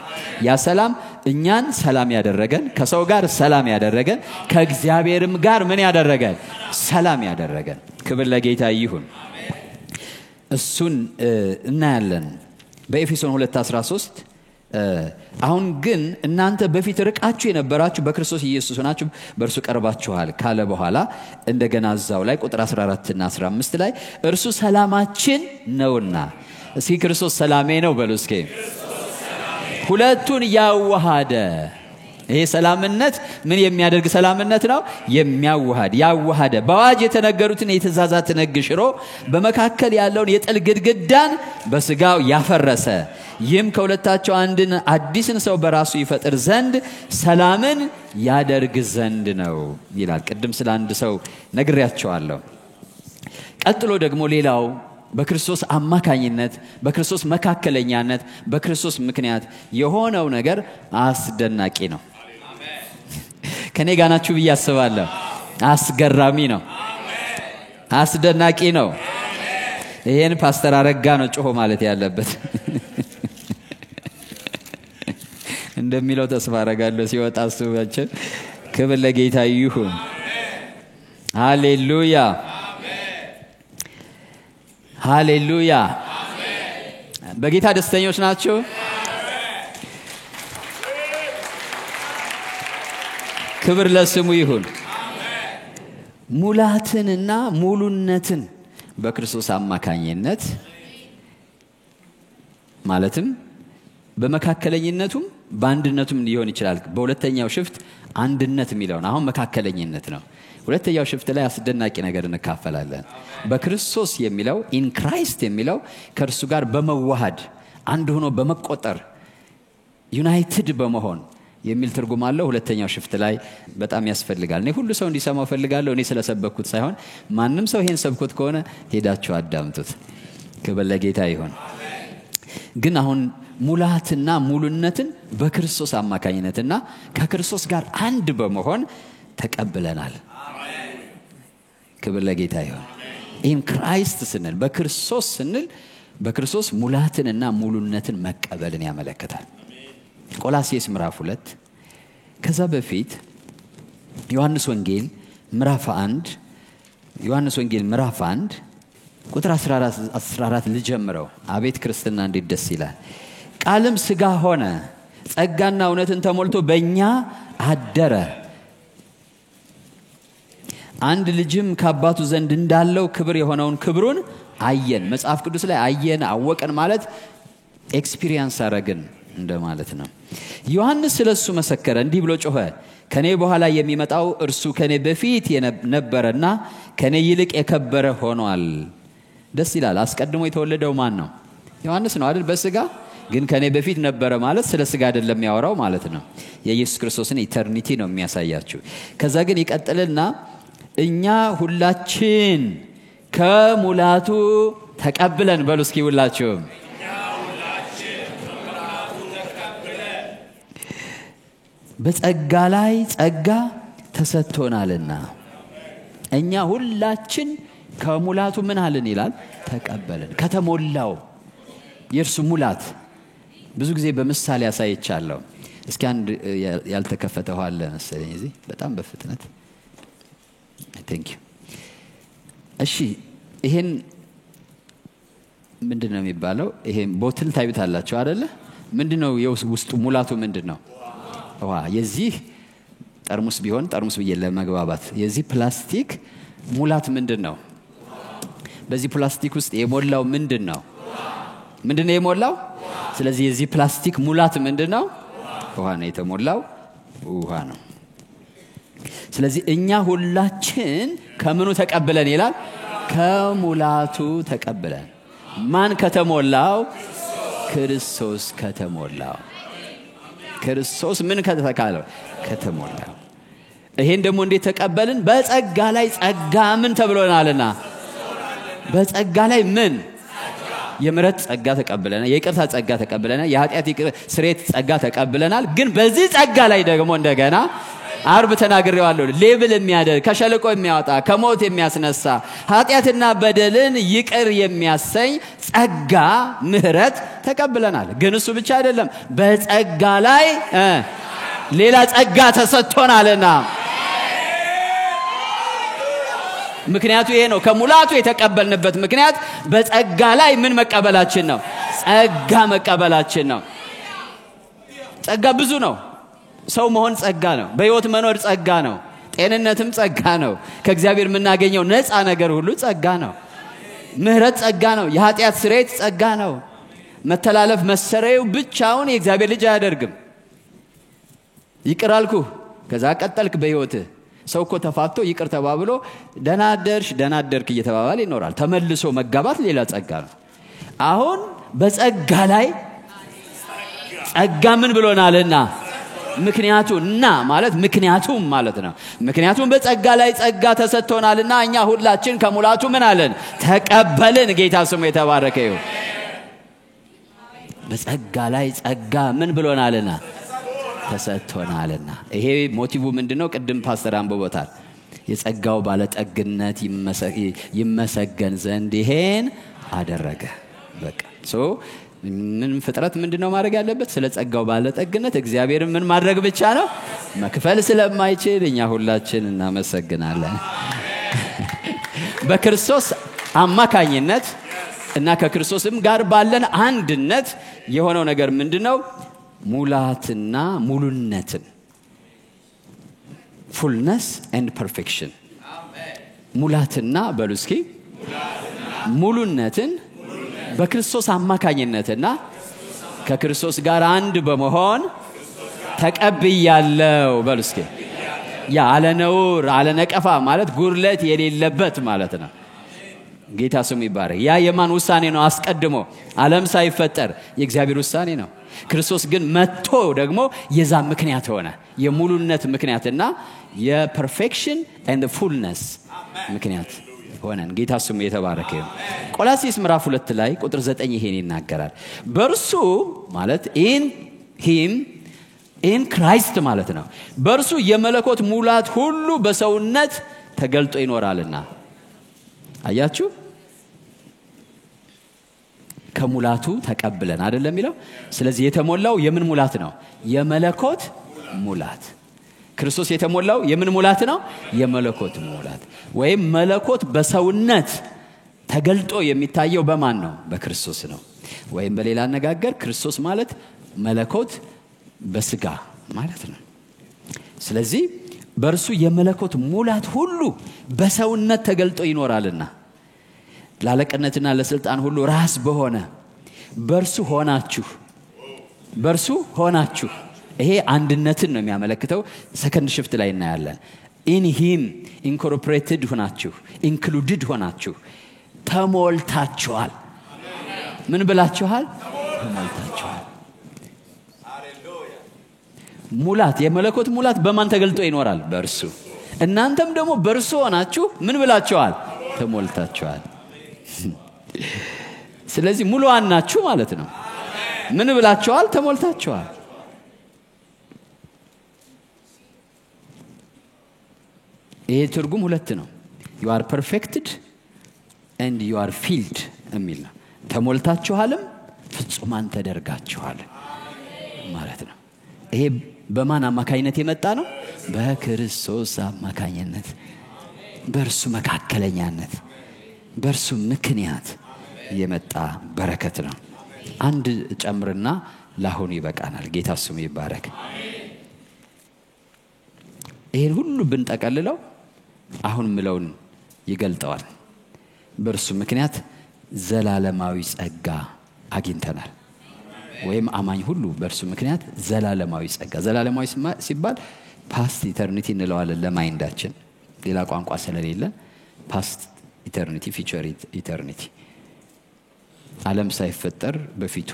ያ ሰላም እኛን ሰላም ያደረገን፣ ከሰው ጋር ሰላም ያደረገን፣ ከእግዚአብሔርም ጋር ምን ያደረገን? ሰላም ያደረገን። ክብር ለጌታ ይሁን። እሱን እናያለን በኤፌሶን 2:13 አሁን ግን እናንተ በፊት ርቃችሁ የነበራችሁ በክርስቶስ ኢየሱስ ሆናችሁ በእርሱ ቀርባችኋል ካለ በኋላ እንደገና እዛው ላይ ቁጥር 14 እና 15 ላይ እርሱ ሰላማችን ነውና፣ እስኪ ክርስቶስ ሰላሜ ነው በሉ እስኪ። ሁለቱን ያዋሃደ። ይሄ ሰላምነት ምን የሚያደርግ ሰላምነት ነው? የሚያዋሃድ ያዋሃደ። በአዋጅ የተነገሩትን የትእዛዛትን ሕግ ሽሮ በመካከል ያለውን የጥል ግድግዳን በስጋው ያፈረሰ፣ ይህም ከሁለታቸው አንድን አዲስን ሰው በራሱ ይፈጥር ዘንድ ሰላምን ያደርግ ዘንድ ነው ይላል። ቅድም ስለ አንድ ሰው ነግሬያቸዋለሁ። ቀጥሎ ደግሞ ሌላው በክርስቶስ አማካኝነት፣ በክርስቶስ መካከለኛነት፣ በክርስቶስ ምክንያት የሆነው ነገር አስደናቂ ነው። ከኔ ጋር ናችሁ ብዬ አስባለሁ። አስገራሚ ነው። አስደናቂ ነው። ይሄን ፓስተር አረጋ ነው ጮሆ ማለት ያለበት እንደሚለው ተስፋ አረጋለሁ ሲወጣ አስባችሁ። ክብር ለጌታ ይሁን። ሃሌሉያ ሃሌሉያ። በጌታ ደስተኞች ናችሁ? ክብር ለስሙ ይሁን። ሙላትንና ሙሉነትን በክርስቶስ አማካኝነት ማለትም በመካከለኝነቱም በአንድነቱም ሊሆን ይችላል። በሁለተኛው ሽፍት አንድነት የሚለውን አሁን መካከለኝነት ነው። ሁለተኛው ሽፍት ላይ አስደናቂ ነገር እንካፈላለን። በክርስቶስ የሚለው ኢን ክራይስት የሚለው ከእርሱ ጋር በመዋሃድ አንድ ሆኖ በመቆጠር ዩናይትድ በመሆን የሚል ትርጉም አለው። ሁለተኛው ሽፍት ላይ በጣም ያስፈልጋል። እኔ ሁሉ ሰው እንዲሰማው ፈልጋለሁ። እኔ ስለሰበኩት ሳይሆን ማንም ሰው ይሄን ሰብኩት ከሆነ ሄዳችሁ አዳምጡት። ክብር ለጌታ ይሁን። ግን አሁን ሙላትና ሙሉነትን በክርስቶስ አማካኝነትና ከክርስቶስ ጋር አንድ በመሆን ተቀብለናል። ክብር ለጌታ ይሁን። ኢን ክራይስት ስንል በክርስቶስ ስንል በክርስቶስ ሙላትንና ሙሉነትን መቀበልን ያመለክታል። ቆላስይስ ምዕራፍ 2 ከዛ በፊት ዮሐንስ ወንጌል ምዕራፍ 1 ቁጥር 14 ልጀምረው። አቤት ክርስትና እንዴት ደስ ይላል። ቃልም ሥጋ ሆነ፣ ጸጋና እውነትን ተሞልቶ በእኛ አደረ። አንድ ልጅም ከአባቱ ዘንድ እንዳለው ክብር የሆነውን ክብሩን አየን። መጽሐፍ ቅዱስ ላይ አየን አወቀን ማለት ኤክስፒሪየንስ አረግን እንደማለት ነው። ዮሐንስ ስለሱ መሰከረ፣ እንዲህ ብሎ ጮኸ፣ ከኔ በኋላ የሚመጣው እርሱ ከኔ በፊት ነበረና ከኔ ይልቅ የከበረ ሆኗል። ደስ ይላል። አስቀድሞ የተወለደው ማን ነው? ዮሐንስ ነው አይደል? በስጋ ግን ከኔ በፊት ነበረ ማለት ስለ ስጋ አይደለም ያወራው ማለት ነው። የኢየሱስ ክርስቶስን ኢተርኒቲ ነው የሚያሳያችሁ። ከዛ ግን ይቀጥልና እኛ ሁላችን ከሙላቱ ተቀብለን በሉ እስኪ ሁላችሁ በጸጋ ላይ ጸጋ ተሰጥቶናልና እኛ ሁላችን ከሙላቱ ምን አለን ይላል? ተቀበለን። ከተሞላው የእርሱ ሙላት ብዙ ጊዜ በምሳሌ ያሳይቻለሁ። እስኪ አንድ ያልተከፈተ ውሃ አለ መሰለኝ እዚህ በጣም በፍጥነት ቴንክ ዩ። እሺ ይሄን ምንድነው የሚባለው? ይሄን ቦትል ታዩታላችሁ አይደለ? ምንድነው የውስጡ ሙላቱ ምንድነው? ውሃ። የዚህ ጠርሙስ ቢሆን ጠርሙስ ብዬ ለመግባባት የዚህ ፕላስቲክ ሙላት ምንድነው? በዚህ ፕላስቲክ ውስጥ የሞላው ምንድነው? ምንድነው የሞላው? ስለዚህ የዚህ ፕላስቲክ ሙላት ምንድነው? ውሃ ነው። የተሞላው ውሃ ነው። ስለዚህ እኛ ሁላችን ከምኑ ተቀብለን ይላል? ከሙላቱ ተቀብለን። ማን ከተሞላው? ክርስቶስ ከተሞላው። ክርስቶስ ምን ከተካለው? ከተሞላው። ይሄን ደግሞ እንዴት ተቀበልን? በጸጋ ላይ ጸጋ ምን ተብሎናልና በጸጋ ላይ ምን የምሕረት ጸጋ ተቀብለናል፣ የይቅርታ ጸጋ ተቀብለናል፣ የኃጢአት ስርየት ጸጋ ተቀብለናል። ግን በዚህ ጸጋ ላይ ደግሞ እንደገና አርብ ተናግሬዋለሁ፣ ሌብል የሚያደርግ ከሸለቆ የሚያወጣ ከሞት የሚያስነሳ ኃጢአትና በደልን ይቅር የሚያሰኝ ጸጋ ምሕረት ተቀብለናል። ግን እሱ ብቻ አይደለም፣ በጸጋ ላይ ሌላ ጸጋ ተሰጥቶናልና ምክንያቱ ይሄ ነው። ከሙላቱ የተቀበልንበት ምክንያት በጸጋ ላይ ምን መቀበላችን ነው? ጸጋ መቀበላችን ነው። ጸጋ ብዙ ነው። ሰው መሆን ጸጋ ነው። በሕይወት መኖር ጸጋ ነው። ጤንነትም ጸጋ ነው። ከእግዚአብሔር የምናገኘው ነፃ ነገር ሁሉ ጸጋ ነው። ምሕረት ጸጋ ነው። የኃጢአት ስርየት ጸጋ ነው። መተላለፍ መሰረዩ ብቻውን የእግዚአብሔር ልጅ አያደርግም። ይቅር አልኩህ ከዛ ቀጠልክ በሕይወትህ። ሰው እኮ ተፋቶ ይቅር ተባብሎ ደህና አደርክ እየተባባለ ይኖራል። ተመልሶ መጋባት ሌላ ጸጋ ነው። አሁን በጸጋ ላይ ጸጋ ምን ብሎናልና ምክንያቱና ማለት ምክንያቱም ማለት ነው። ምክንያቱም በጸጋ ላይ ጸጋ ተሰጥቶናልና እኛ ሁላችን ከሙላቱ ምን አለን? ተቀበልን። ጌታ ስሙ የተባረከ ይሁን። በጸጋ ላይ ጸጋ ምን ብሎናልና ተሰጥቶናልና። ይሄ ሞቲቭ ምንድነው? ቅድም ፓስተር አንብቦታል። የጸጋው ባለጠግነት ይመሰገን ዘንድ ይሄን አደረገ። በቃ ምን ፍጥረት ምንድነው ማድረግ ያለበት? ስለ ጸጋው ባለጠግነት እግዚአብሔር ምን ማድረግ ብቻ ነው? መክፈል ስለማይችል እኛ ሁላችን እናመሰግናለን። በክርስቶስ አማካኝነት እና ከክርስቶስም ጋር ባለን አንድነት የሆነው ነገር ምንድነው? ሙላትና ሙሉነትን fullness and perfection ሙላትና በሉስኪ ሙሉነትን በክርስቶስ አማካኝነትና ከክርስቶስ ጋር አንድ በመሆን ተቀብያለሁ። በሉስኪ ያ አለነውር አለነቀፋ ማለት ጉርለት የሌለበት ማለት ነው። ጌታ ስሙ ይባረክ። ያ የማን ውሳኔ ነው? አስቀድሞ ዓለም ሳይፈጠር የእግዚአብሔር ውሳኔ ነው። ክርስቶስ ግን መጥቶ ደግሞ የዛ ምክንያት ሆነ። የሙሉነት ምክንያትና የፐርፌክሽን and the fullness ምክንያት ሆነን ጌታ ስሙ የተባረከ ይሁን። ቆላስይስ ምዕራፍ 2 ላይ ቁጥር 9 ይሄን ይናገራል። በእርሱ ማለት in Christ ማለት ነው። በእርሱ የመለኮት ሙላት ሁሉ በሰውነት ተገልጦ ይኖራልና። አያችሁ? ከሙላቱ ተቀብለን አይደለም የሚለው። ስለዚህ የተሞላው የምን ሙላት ነው? የመለኮት ሙላት። ክርስቶስ የተሞላው የምን ሙላት ነው? የመለኮት ሙላት። ወይም መለኮት በሰውነት ተገልጦ የሚታየው በማን ነው? በክርስቶስ ነው። ወይም በሌላ አነጋገር ክርስቶስ ማለት መለኮት በስጋ ማለት ነው። ስለዚህ በእርሱ የመለኮት ሙላት ሁሉ በሰውነት ተገልጦ ይኖራልና ለአለቅነትና ለስልጣን ሁሉ ራስ በሆነ በእርሱ ሆናችሁ ይሄ አንድነትን ነው የሚያመለክተው። ሰከንድ ሽፍት ላይ እናያለን። in him incorporated ሆናችሁ included ሆናችሁ ተሞልታችኋል። ምን ብላችኋል? ተሞልታችኋል። ሃሌሉያ። ሙላት የመለኮት ሙላት በማን ተገልጦ ይኖራል? በእርሱ። እናንተም ደግሞ በእርሱ ሆናችሁ ምን ብላችኋል? ተሞልታችኋል። ስለዚህ ሙሉዋን ናችሁ ማለት ነው። ምን ብላችኋል? ተሞልታችኋል። ይሄ ትርጉም ሁለት ነው። you are perfected and you are filled የሚል ነው። ተሞልታችኋልም ፍጹማን ተደርጋችኋል ማለት ነው። ይሄ በማን አማካኝነት የመጣ ነው? በክርስቶስ አማካኝነት፣ በእርሱ መካከለኛነት፣ በእርሱ ምክንያት የመጣ በረከት ነው። አንድ ጨምርና ለአሁኑ ይበቃናል። ጌታ ስሙ ይባረክ። ይሄን ሁሉ ብንጠቀልለው አሁን ምለውን ይገልጠዋል። በእርሱ ምክንያት ዘላለማዊ ጸጋ አግኝተናል። ወይም አማኝ ሁሉ በእርሱ ምክንያት ዘላለማዊ ጸጋ። ዘላለማዊ ሲባል ፓስት ኢተርኒቲ እንለዋለን ለማይንዳችን፣ ሌላ ቋንቋ ስለሌለ ፓስት ኢተርኒቲ፣ ፊቸር ኢተርኒቲ። ዓለም ሳይፈጠር በፊቱ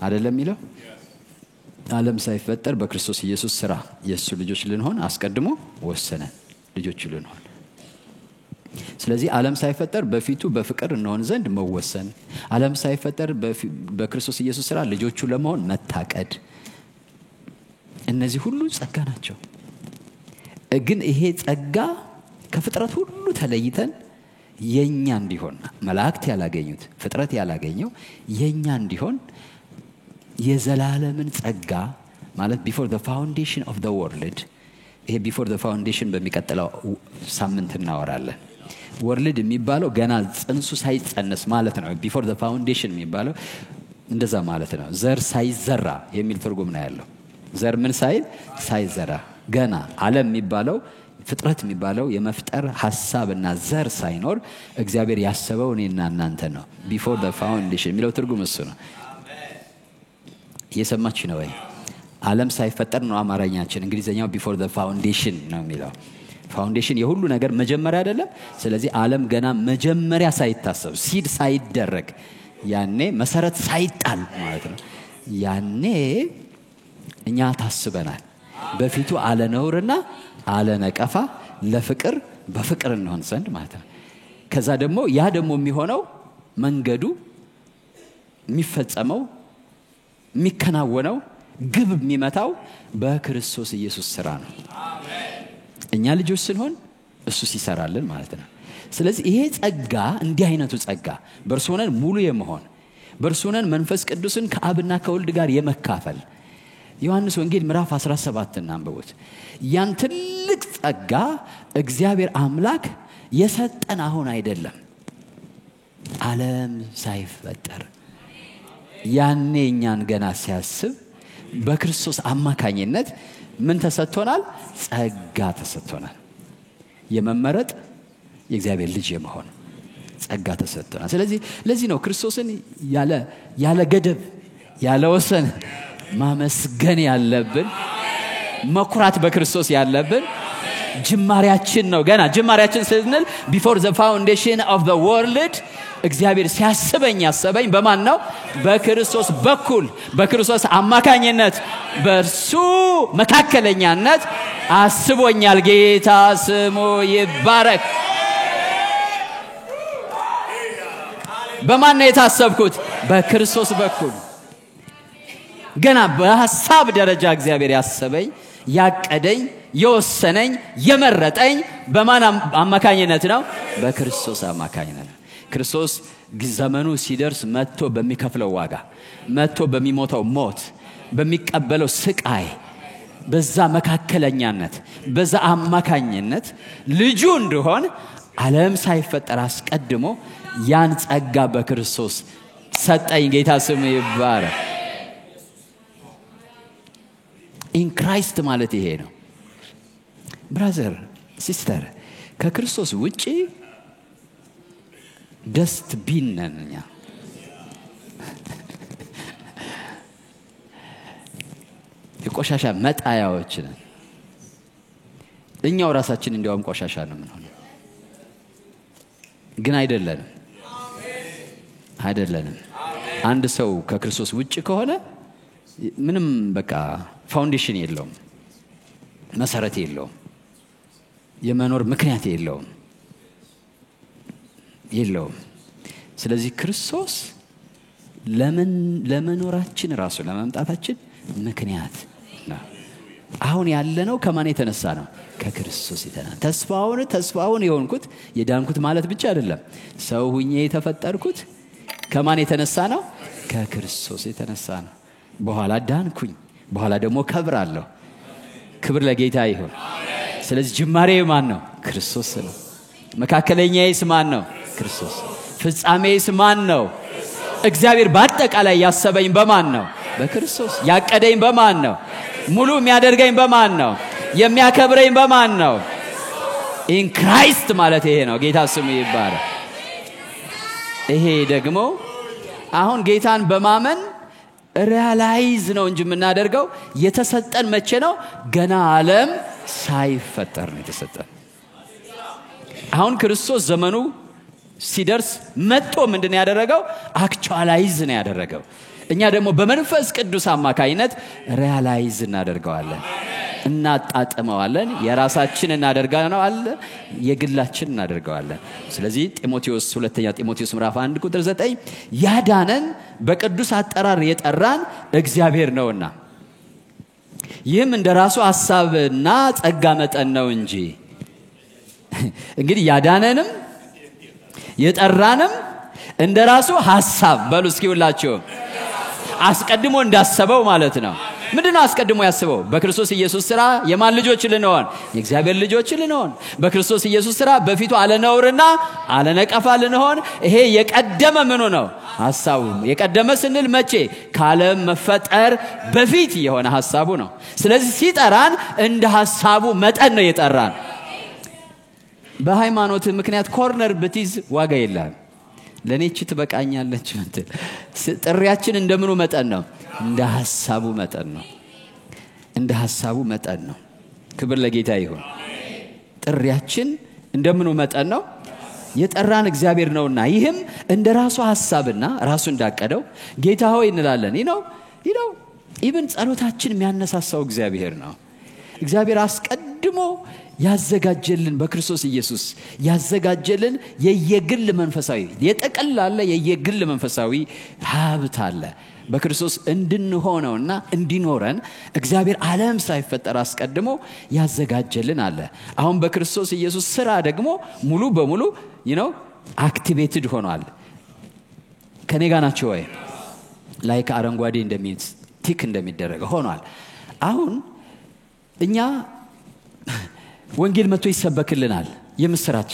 አይደለም የሚለው? ዓለም ሳይፈጠር በክርስቶስ ኢየሱስ ሥራ የእሱ ልጆች ልንሆን አስቀድሞ ወሰነን ልጆቹ ልንሆን። ስለዚህ ዓለም ሳይፈጠር በፊቱ በፍቅር እንሆን ዘንድ መወሰን፣ ዓለም ሳይፈጠር በክርስቶስ ኢየሱስ ሥራ ልጆቹ ለመሆን መታቀድ፣ እነዚህ ሁሉ ጸጋ ናቸው። ግን ይሄ ጸጋ ከፍጥረት ሁሉ ተለይተን የኛ እንዲሆን መላእክት ያላገኙት ፍጥረት ያላገኘው የኛ እንዲሆን የዘላለምን ጸጋ ማለት before the foundation of the world ይሄ before the foundation በሚቀጥለው ሳምንት እናወራለን። ወርልድ የሚባለው ገና ጽንሱ ሳይጸነስ ማለት ነው። before the foundation የሚባለው እንደዛ ማለት ነው። ዘር ሳይዘራ የሚል ትርጉም ነው ያለው። ዘር ምን ሳይዘራ ገና ዓለም የሚባለው ፍጥረት የሚባለው የመፍጠር ሐሳብና ዘር ሳይኖር እግዚአብሔር ያሰበው እኔና እናንተ ነው። before the foundation የሚለው ትርጉም እሱ ነው። እየሰማችሁ ነው ወይ? ዓለም ሳይፈጠር ነው አማርኛችን። እንግሊዘኛው before the foundation ነው የሚለው። ፋውንዴሽን የሁሉ ነገር መጀመሪያ አይደለም? ስለዚህ ዓለም ገና መጀመሪያ ሳይታሰብ ሲድ ሳይደረግ ያኔ መሰረት ሳይጣል ማለት ነው። ያኔ እኛ ታስበናል በፊቱ አለ ነውርና አለ ነቀፋ ለፍቅር በፍቅር እንሆን ዘንድ ማለት ነው። ከዛ ደግሞ ያ ደግሞ የሚሆነው መንገዱ የሚፈጸመው የሚከናወነው ግብ የሚመታው በክርስቶስ ኢየሱስ ሥራ ነው። እኛ ልጆች ስንሆን እሱ ሲሰራልን ማለት ነው። ስለዚህ ይሄ ጸጋ እንዲህ አይነቱ ጸጋ በእርሱ ሆነን ሙሉ የመሆን በእርሱ ሆነን መንፈስ ቅዱስን ከአብና ከወልድ ጋር የመካፈል ዮሐንስ ወንጌል ምዕራፍ 17 እናንብቡት። ያን ትልቅ ጸጋ እግዚአብሔር አምላክ የሰጠን አሁን አይደለም፣ ዓለም ሳይፈጠር ያኔ እኛን ገና ሲያስብ በክርስቶስ አማካኝነት ምን ተሰጥቶናል? ጸጋ ተሰጥቶናል። የመመረጥ የእግዚአብሔር ልጅ የመሆን ጸጋ ተሰጥቶናል። ስለዚህ ለዚህ ነው ክርስቶስን ያለ ገደብ ያለ ወሰን ማመስገን ያለብን፣ መኩራት በክርስቶስ ያለብን። ጅማሬያችን ነው። ገና ጅማሬያችን ስንል before the foundation of the world እግዚአብሔር ሲያስበኝ ያሰበኝ በማን ነው? በክርስቶስ በኩል በክርስቶስ አማካኝነት በእርሱ መካከለኛነት አስቦኛል። ጌታ ስሙ ይባረክ። በማን ነው የታሰብኩት? በክርስቶስ በኩል። ገና በሐሳብ ደረጃ እግዚአብሔር ያሰበኝ ያቀደኝ የወሰነኝ የመረጠኝ በማን አማካኝነት ነው? በክርስቶስ አማካኝነት። ክርስቶስ ዘመኑ ሲደርስ መጥቶ በሚከፍለው ዋጋ መጥቶ በሚሞተው ሞት በሚቀበለው ስቃይ በዛ መካከለኛነት በዛ አማካኝነት ልጁ እንደሆን ዓለም ሳይፈጠር አስቀድሞ ያን ጸጋ በክርስቶስ ሰጠኝ። ጌታ ስሙ ይባረክ። ኢን ክራይስት ማለት ይሄ ነው። ብራዘር ሲስተር ከክርስቶስ ውጪ ደስት ቢነኛ የቆሻሻ መጣያዎች ነን። እኛው ራሳችን እንዲያውም ቆሻሻ ነው የምንሆነው። ግን አይደለንም። አንድ ሰው ከክርስቶስ ውጪ ከሆነ ምንም በቃ ፋውንዴሽን የለውም፣ መሰረት የለውም፣ የመኖር ምክንያት የለውም። ስለዚህ ክርስቶስ ለመኖራችን ራሱ ለመምጣታችን ምክንያት ነው። አሁን ያለነው ከማን የተነሳ ነው? ከክርስቶስ የተነሳ። ተስፋውን የሆንኩት የዳንኩት ማለት ብቻ አይደለም። ሰው ሁኜ የተፈጠርኩት ከማን የተነሳ ነው? ከክርስቶስ የተነሳ ነው። በኋላ ዳንኩኝ፣ በኋላ ደግሞ ከብራለሁ። ክብር ለጌታ ይሁን። ስለዚህ ጅማሬ ማን ነው? ክርስቶስ ነው። መካከለኛዬስ ማን ነው? ክርስቶስ። ፍጻሜስ ማን ነው? እግዚአብሔር በአጠቃላይ ያሰበኝ በማን ነው? በክርስቶስ። ያቀደኝ በማን ነው? ሙሉ የሚያደርገኝ በማን ነው? የሚያከብረኝ በማን ነው? ኢን ክራይስት ማለት ይሄ ነው። ጌታ ስሙ ይባረክ። ይሄ ደግሞ አሁን ጌታን በማመን ሪያላይዝ ነው እንጂ የምናደርገው የተሰጠን መቼ ነው? ገና ዓለም ሳይፈጠር ነው የተሰጠን። አሁን ክርስቶስ ዘመኑ ሲደርስ መጥቶ ምንድነው ያደረገው? አክቹአላይዝ ነው ያደረገው። እኛ ደግሞ በመንፈስ ቅዱስ አማካይነት ሪያላይዝ እናደርገዋለን እናጣጥመዋለን የራሳችን እናደርጋለን የግላችን እናደርገዋለን ስለዚህ ጢሞቴዎስ ሁለተኛ ጢሞቴዎስ ምዕራፍ 1 ቁጥር 9 ያዳነን በቅዱስ አጠራር የጠራን እግዚአብሔር ነውና ይህም እንደራሱ ሐሳብና ጸጋ መጠን ነው እንጂ እንግዲህ ያዳነንም የጠራንም እንደራሱ ሐሳብ በሉ እስኪ ሁላችሁ አስቀድሞ እንዳሰበው ማለት ነው ምንድነው አስቀድሞ ያስበው በክርስቶስ ኢየሱስ ሥራ የማን ልጆች ልንሆን የእግዚአብሔር ልጆች ልንሆን በክርስቶስ ኢየሱስ ሥራ በፊቱ አለነውርና አለነቀፋ ልንሆን ይሄ የቀደመ ምኑ ነው ሐሳቡ የቀደመ ስንል መቼ ከዓለም መፈጠር በፊት የሆነ ሐሳቡ ነው ስለዚህ ሲጠራን እንደ ሐሳቡ መጠን ነው የጠራን በሃይማኖት ምክንያት ኮርነር ብትይዝ ዋጋ የለም ለኔች ትበቃኛለች እንትን ጥሪያችን እንደምኑ መጠን ነው እንደ ሐሳቡ መጠን ነው እንደ ሐሳቡ መጠን ነው ክብር ለጌታ ይሁን ጥሪያችን እንደምኑ መጠን ነው የጠራን እግዚአብሔር ነውና ይህም እንደራሱ ሐሳብና ራሱ እንዳቀደው ጌታ ሆይ እንላለን ይነው ኢቭን ጸሎታችን የሚያነሳሳው እግዚአብሔር ነው እግዚአብሔር አስቀድሞ ያዘጋጀልን በክርስቶስ ኢየሱስ ያዘጋጀልን የየግል መንፈሳዊ የጠቀላላ የየግል መንፈሳዊ ሀብት አለ በክርስቶስ እንድንሆነውና እንዲኖረን እግዚአብሔር ዓለም ሳይፈጠር አስቀድሞ ያዘጋጀልን አለ አሁን በክርስቶስ ኢየሱስ ሥራ ደግሞ ሙሉ በሙሉ አክቲቬትድ ሆኗል ከኔ ጋር ናቸው ወይ ላይክ አረንጓዴ ቲክ እንደሚደረገው ሆኗል አሁን እኛ ወንጌል መጥቶ ይሰበክልናል የምስራች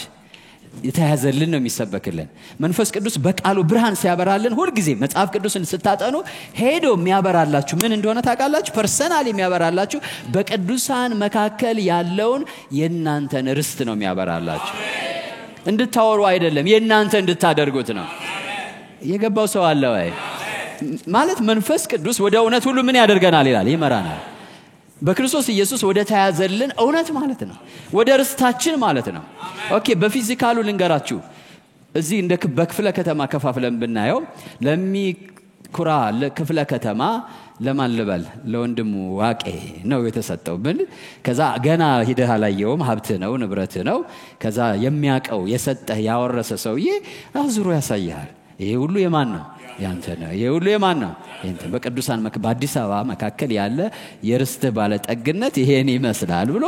የተያዘልን ነው የሚሰበክልን መንፈስ ቅዱስ በቃሉ ብርሃን ሲያበራልን ሁሉ ጊዜ መጽሐፍ ቅዱስን ስታጠኑ ሄዶ የሚያበራላችሁ ምን እንደሆነ ታውቃላችሁ ፐርሰናሊ የሚያበራላችሁ በቅዱሳን መካከል ያለውን የናንተን ርስት ነው የሚያበራላችሁ እንድታወሩ አይደለም የናንተ እንድታደርጉት ነው የገባው ሰው አለ ወይ ማለት መንፈስ ቅዱስ ወደ እውነት ሁሉ ምን ያደርገናል ይላል ይመራናል በክርስቶስ ኢየሱስ ወደ ተያዘልን እውነት ማለት ነው ወደ ርስታችን ማለት ነው ኦኬ በፊዚካሉ ልንገራችሁ እዚህ እንደ በክፍለ ከተማ ከፋፍለን ብናየው ለሚኩራ ለክፍለ ከተማ ለማን ልበል ለወንድሙ ዋቄ ነው የተሰጠው ብል ከዛ ገና ሂደህ አላየውም ሀብት ነው ንብረት ነው ከዛ የሚያቀው የሰጠህ ያወረሰ ሰውዬ አዝሮ ያሳያል ይሄ ሁሉ የማን ነው ያንተ ነው ይሄ ሁሉ የማን ነው ያንተ በቅዱሳን በአዲስ አበባ መካከል ያለ የርስት ባለ ጠግነት ይሄን ይመስላል ብሎ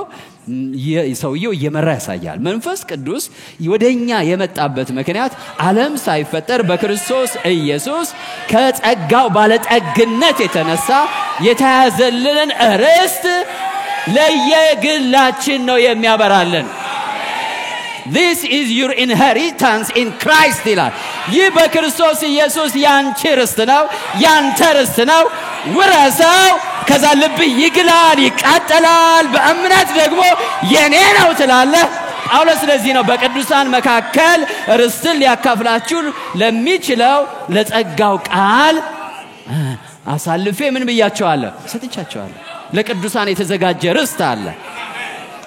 ሰውየው እየመራ ያሳያል መንፈስ ቅዱስ ወደኛ የመጣበት ምክንያት ዓለም ሳይፈጠር በክርስቶስ ኢየሱስ ከጸጋው ባለ ጠግነት የተነሳ የተያዘልን ርስት ለየግላችን ነው የሚያበራልን This is your inheritance in Christ ይላል ይህ በክርስቶስ ኢየሱስ ያንቺ ርስት ነው ያንተ ርስት ነው ወራሳው ከዛ ልብ ይግላል ይቃጠላል በእምነት ደግሞ የኔ ነው ትላለህ ጳውሎስ ስለዚህ ነው በቅዱሳን መካከል ርስትን ሊያካፍላችሁ ለሚችለው ለጸጋው ቃል አሳልፌ ምን ብያቸዋለሁ ሰጥቻቸዋለሁ ለቅዱሳን የተዘጋጀ ርስት አለ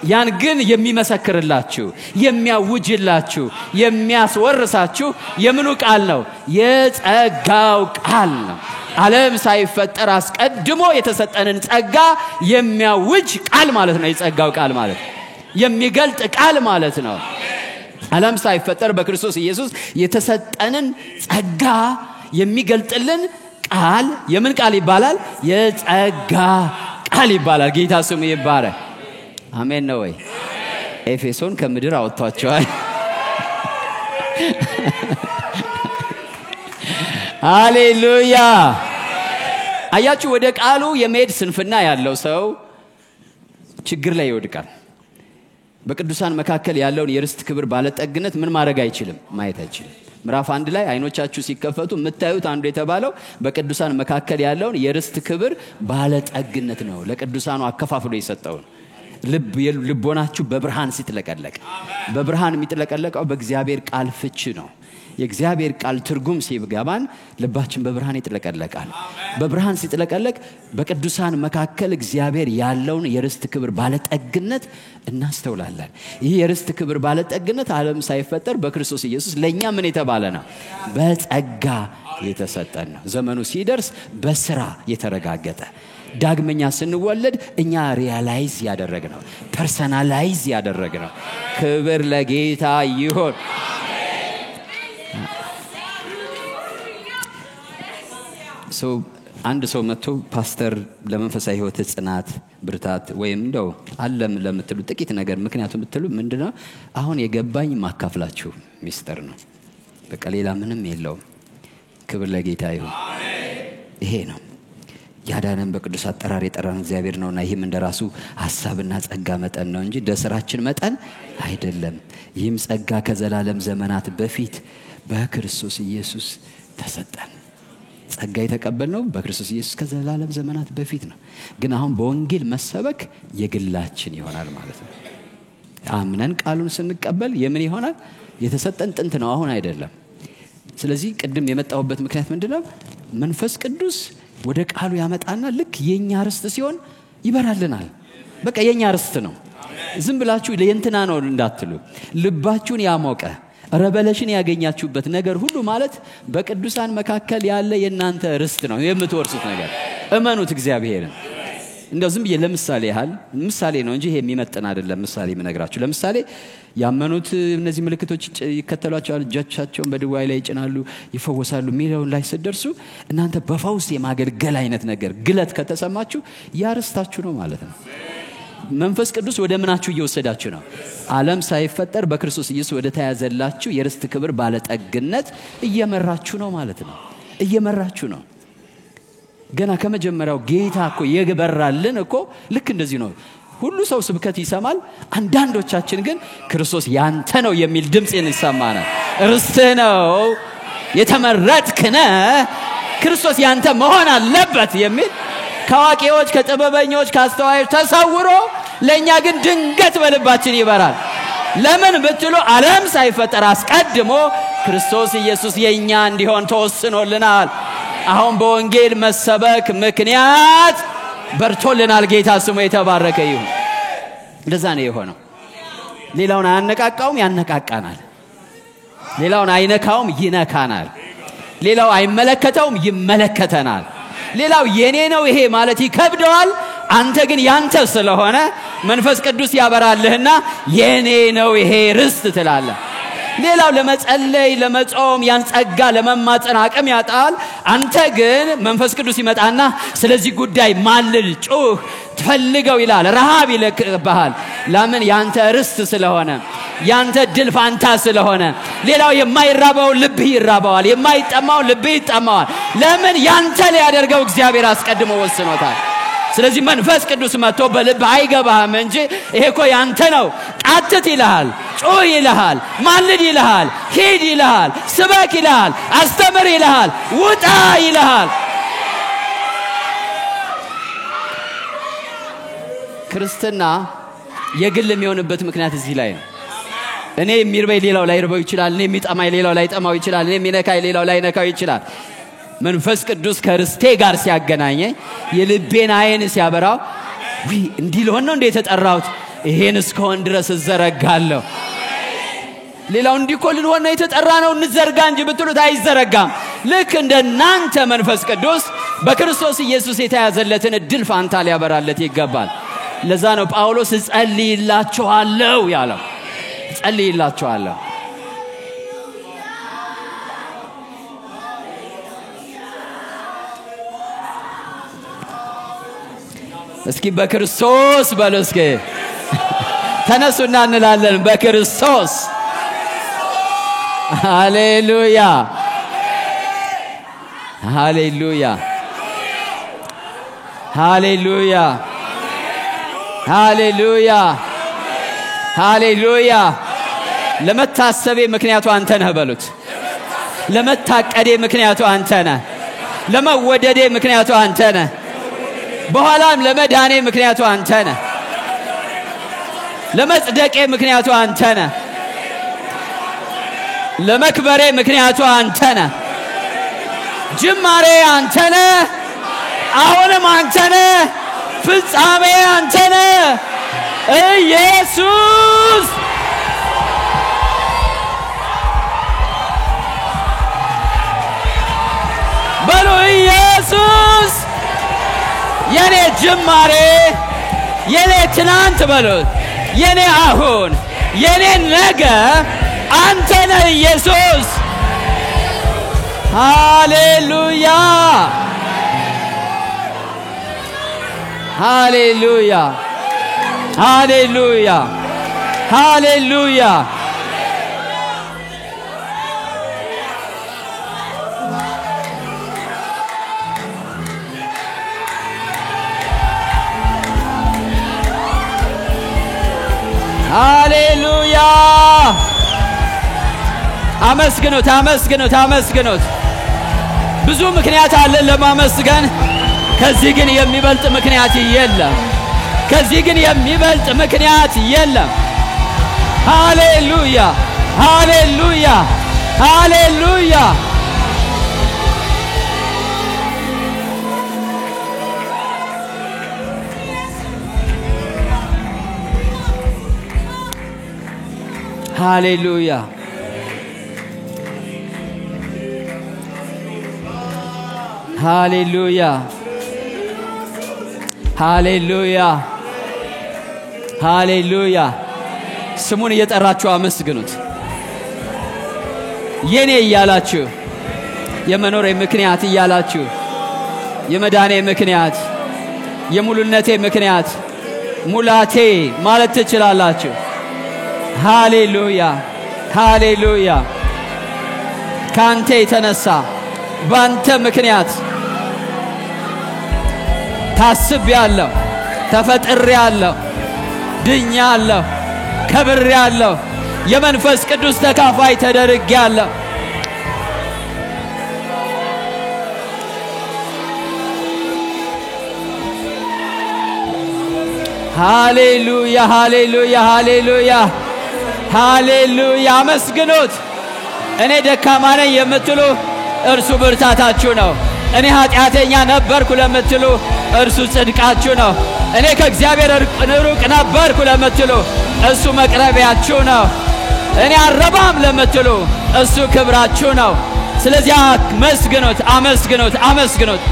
ያን ግን የሚመሰክርላችሁ የሚያውጅላችሁ የሚያስወርሳችሁ የምኑ ቃል ነው የጸጋው ቃል ነው ዓለም ሳይፈጠር አስቀድሞ የተሰጠንን ጸጋ የሚያውጅ ቃል ማለት ነው የጸጋው ቃል ማለት የሚገልጥ ቃል ማለት ነው ዓለም ሳይፈጠር በክርስቶስ ኢየሱስ የተሰጠንን ጸጋ የሚገልጥልን ቃል የምን ቃል ይባላል የጸጋ ቃል ይባላል ጌታ ስሙ ይባረክ አሜን ነው ወይ ኤፌሶን ከምድር አወጣቸዋል ሃሌሉያ አያችሁ ወደ ቃሉ የመሄድ ስንፍና ያለው ሰው ችግር ላይ ይወድቃል በቅዱሳን መካከል ያለውን የርስት ክብር ባለጠግነት ምን ማድረግ አይችልም ማየት አይችልም ምዕራፍ 1 ላይ አይኖቻችሁ ሲከፈቱ የምታዩት አንዱ የተባለው በቅዱሳን መካከል ያለውን የርስት ክብር ባለጠግነት ነው ለቅዱሳኑ አከፋፍሎ የሰጠው ልቦናችሁ በብርሃን ሲጥለቀለቅ በብርሃን የሚጥለቀለቀው በእግዚአብሔር ቃል ፍቺ ነው የእግዚአብሔር ቃል ትርጉም ሲገባን ልባችን በብርሃን ይጥለቀለቃል በብርሃን ሲጥለቀለቅ በቅዱሳን መካከል እግዚአብሔር ያለውን የርስት ክብር ባለጠግነት እናስተውላለን ይህ የርስት ክብር ባለጠግነት ዓለም ሳይፈጠር በክርስቶስ ኢየሱስ ለኛ ምን የተባለ ነው በጸጋ የተሰጠን ነው። ዘመኑ ሲደርስ በስራ የተረጋገጠ ዳግመኛ ስንወለድ እኛ ሪያላይዝ ያደረግነው ፐርሰናላይዝ ያደረግነው ክብር ለጌታ ይሁን። አንድ ሰው መጥቶ ፓስተር ለመንፈሳዊ ህይወት ጽናት ብርታት ወይም እንደው ዓለም ለምትሉ ጥቂት ነገር ምክንያቱም ብትሉ ምንድነው አሁን የገባኝ ማካፍላችሁ ሚስጥር ነው። በቃ ሌላ ምንም የለውም። ክብር ለጌታ ይሁን። ይሄ ነው ያዳነን በቅዱስ አጠራር የጠራን እግዚአብሔር ነውና ይሄም እንደራሱ ሐሳብና ጸጋ መጠን ነው እንጂ ደስራችን መጠን አይደለም። ይህም ጸጋ ከዘላለም ዘመናት በፊት በክርስቶስ ኢየሱስ ተሰጠን። ጸጋ የተቀበልነው በክርስቶስ ኢየሱስ ከዘላለም ዘመናት በፊት ነው። ግን አሁን በወንጌል መሰበክ የግላችን ይሆናል ማለት ነው። አምነን ቃሉን ስንቀበል የምን ይሆናል? የተሰጠን ጥንት ነው፣ አሁን አይደለም። ስለዚህ ቅድም የመጣሁበት ምክንያት ምንድነው? መንፈስ ቅዱስ ወደ ቃሉ ያመጣና ልክ የኛ ርስት ሲሆን ይበራልናል። በቃ የኛ ርስት ነው። ዝም ብላችሁ ለእንትና ነው እንዳትሉ። ልባችሁን ያሞቀ ረበለሽን ያገኛችሁበት ነገር ሁሉ ማለት በቅዱሳን መካከል ያለ የናንተ ርስት ነው፣ የምትወርሱት ነገር። እመኑት እግዚአብሔርን። እንደው ዝም ብዬ ለምሳሌ ያህል ምሳሌ ነው እንጂ ይሄ የሚመጥን አይደለም። ምሳሌ ምነግራችሁ ለምሳሌ ያመኑት እነዚህ ምልክቶች ይከተሏቸዋል፣ እጆቻቸውን በድዋይ ላይ ይጭናሉ፣ ይፈወሳሉ ሚሊዮን ላይ ሲደርሱ እናንተ በፈውስ የማገልገል አይነት ነገር ግለት ከተሰማችሁ ያርስታችሁ ነው ማለት ነው። መንፈስ ቅዱስ ወደ ምናችሁ እየወሰዳችሁ ነው? ዓለም ሳይፈጠር በክርስቶስ ኢየሱስ ወደ ተያዘላችሁ የርስት ክብር ባለጠግነት እየመራችሁ ነው ማለት ነው። እየመራችሁ ነው። ገና ከመጀመሪያው ጌታ እኮ የገበራልን እኮ ልክ እንደዚህ ነው። ሁሉ ሰው ስብከት ይሰማል። አንዳንዶቻችን ግን ክርስቶስ ያንተ ነው የሚል ድምጽ እንሰማናል። ርስት ነው፣ የተመረጥክ ነህ፣ ክርስቶስ ያንተ መሆን አለበት የሚል ከዋቂዎች ከጥበበኞች ከአስተዋዮች ተሰውሮ ለኛ ግን ድንገት በልባችን ይበራል። ለምን ብትሉ ዓለም ሳይፈጠር አስቀድሞ ክርስቶስ ኢየሱስ የኛ እንዲሆን ተወስኖልናል። አሁን በወንጌል መሰበክ ምክንያት በርቶልናል። ጌታ ስሙ የተባረከ ይሁን። እንደዛ ነው የሆነው። ሌላውን አያነቃቃውም፣ ያነቃቃናል። ሌላውን አይነካውም፣ ይነካናል። ሌላው አይመለከተውም፣ ይመለከተናል። ሌላው የኔ ነው ይሄ ማለት ይከብደዋል። አንተ ግን ያንተ ስለሆነ መንፈስ ቅዱስ ያበራልህና የኔ ነው ይሄ ርስት ትላለህ። ሌላው ለመጸለይ ለመጾም ያን ጸጋ ለመማጸን አቅም ያጣል። አንተ ግን መንፈስ ቅዱስ ይመጣና ስለዚህ ጉዳይ ማልል፣ ጩህ፣ ትፈልገው ይላል። ረሃብ ይለቅብሃል። ለምን? ያንተ ርስት ስለሆነ፣ ያንተ ድል ፋንታ ስለሆነ። ሌላው የማይራባው ልብህ ይራባዋል፣ የማይጠማው ልብህ ይጠማዋል። ለምን? ያንተ ሊያደርገው እግዚአብሔር አስቀድሞ ወስኖታል። ስለዚህ መንፈስ ቅዱስ መጥቶ በልብ አይገባህም እንጂ ይሄ እኮ ያንተ ነው። ቃትት ይልሃል፣ ጩህ ይልሃል፣ ማልድ ይልሃል፣ ሂድ ይልሃል፣ ስበክ ይልሃል፣ አስተምር ይልሃል፣ ውጣ ይልሃል። ክርስትና የግል የሚሆንበት ምክንያት እዚህ ላይ ነው። እኔ የሚርበይ ሌላው ላይ ይርበው ይችላል፣ እኔ የሚጠማይ ሌላው ላይ ጠማው ይችላል፣ እኔ የሚነካይ ሌላው ላይ ነካው ይችላል። መንፈስ ቅዱስ ከርስቴ ጋር ሲያገናኘኝ የልቤን አይን ሲያበራው እንዲህ ለሆነ ነው እንደ የተጠራሁት ይሄን እስከሆን ድረስ እዘረጋለሁ። ሌላው እንዲኮልን ሆነ የተጠራ ነው እንዘርጋ እንጂ ብትሉት አይዘረጋም። ልክ እንደናንተ መንፈስ ቅዱስ በክርስቶስ ኢየሱስ የተያዘለትን እድል ፋንታ ሊያበራለት ይገባል። ለዛ ነው ጳውሎስ ጸልይላችኋለሁ ያለው። ጸልይላችኋለሁ። እስኪ በክርስቶስ በሉ እስኪ ተነሱና እንላለን። በክርስቶስ ሃሌሉያ ሃሌሉያ ሃሌሉያ ሃሌሉያ ሃሌሉያ። ለመታሰቤ ምክንያቱ አንተ ነህ በሉት። ለመታቀዴ ምክንያቱ አንተ ነህ። ለመወደዴ ምክንያቱ አንተ ነህ። በኋላም ለመዳኔ ምክንያቱ አንተ ነህ። ለመጽደቄ ምክንያቱ አንተ ነህ። ለመክበሬ ምክንያቱ አንተ ነህ። ጅማሬ አንተ ነህ፣ አሁንም አንተ ነህ፣ ፍጻሜ አንተ ነህ ኢየሱስ። በሉ ኢየሱስ የኔ ጅማሬ የኔ ትናንት በሉት የኔ አሁን የኔ ነገ አንተ ነህ ኢየሱስ ሃሌሉያ ሃሌሉያ ሃሌሉያ ሃሌሉያ ሃሌሉያ አመስግኑት አመስግኑት አመስግኑት ብዙ ምክንያት አለ ለማመስገን ከዚህ ግን የሚበልጥ ምክንያት የለም ከዚህ ግን የሚበልጥ ምክንያት የለም ሃሌሉያ ሃሌሉያ ሃሌሉያ ሃሌሉያ ሃሌሉያ ሃሌሉያ ሃሌሉያ ስሙን እየጠራችሁ አመስግኑት የኔ እያላችሁ የመኖሬ ምክንያት እያላችሁ የመዳኔ ምክንያት የሙሉነቴ ምክንያት ሙላቴ ማለት ትችላላችሁ ሃሌሉያ ሃሌሉያ ካንተ የተነሳ ባንተ ምክንያት ታስቤያለሁ ተፈጥሬያለሁ ድኛለሁ ከብሬያለሁ የመንፈስ ቅዱስ ተካፋይ ተደርጌያለሁ ሃሌሉያ ሃሌሉያ ሃሌሉያ ሃሌሉያ አመስግኑት እኔ ደካማ ነኝ የምትሉ እርሱ ብርታታችሁ ነው እኔ ኃጢአተኛ ነበርኩ ለምትሉ እርሱ ጽድቃችሁ ነው እኔ ከእግዚአብሔር ሩቅ ነበርኩ ለምትሉ እሱ መቅረቢያችሁ ነው እኔ አረባም ለምትሉ እሱ ክብራችሁ ነው ስለዚህ አመስግኑት አመስግኑት አመስግኑት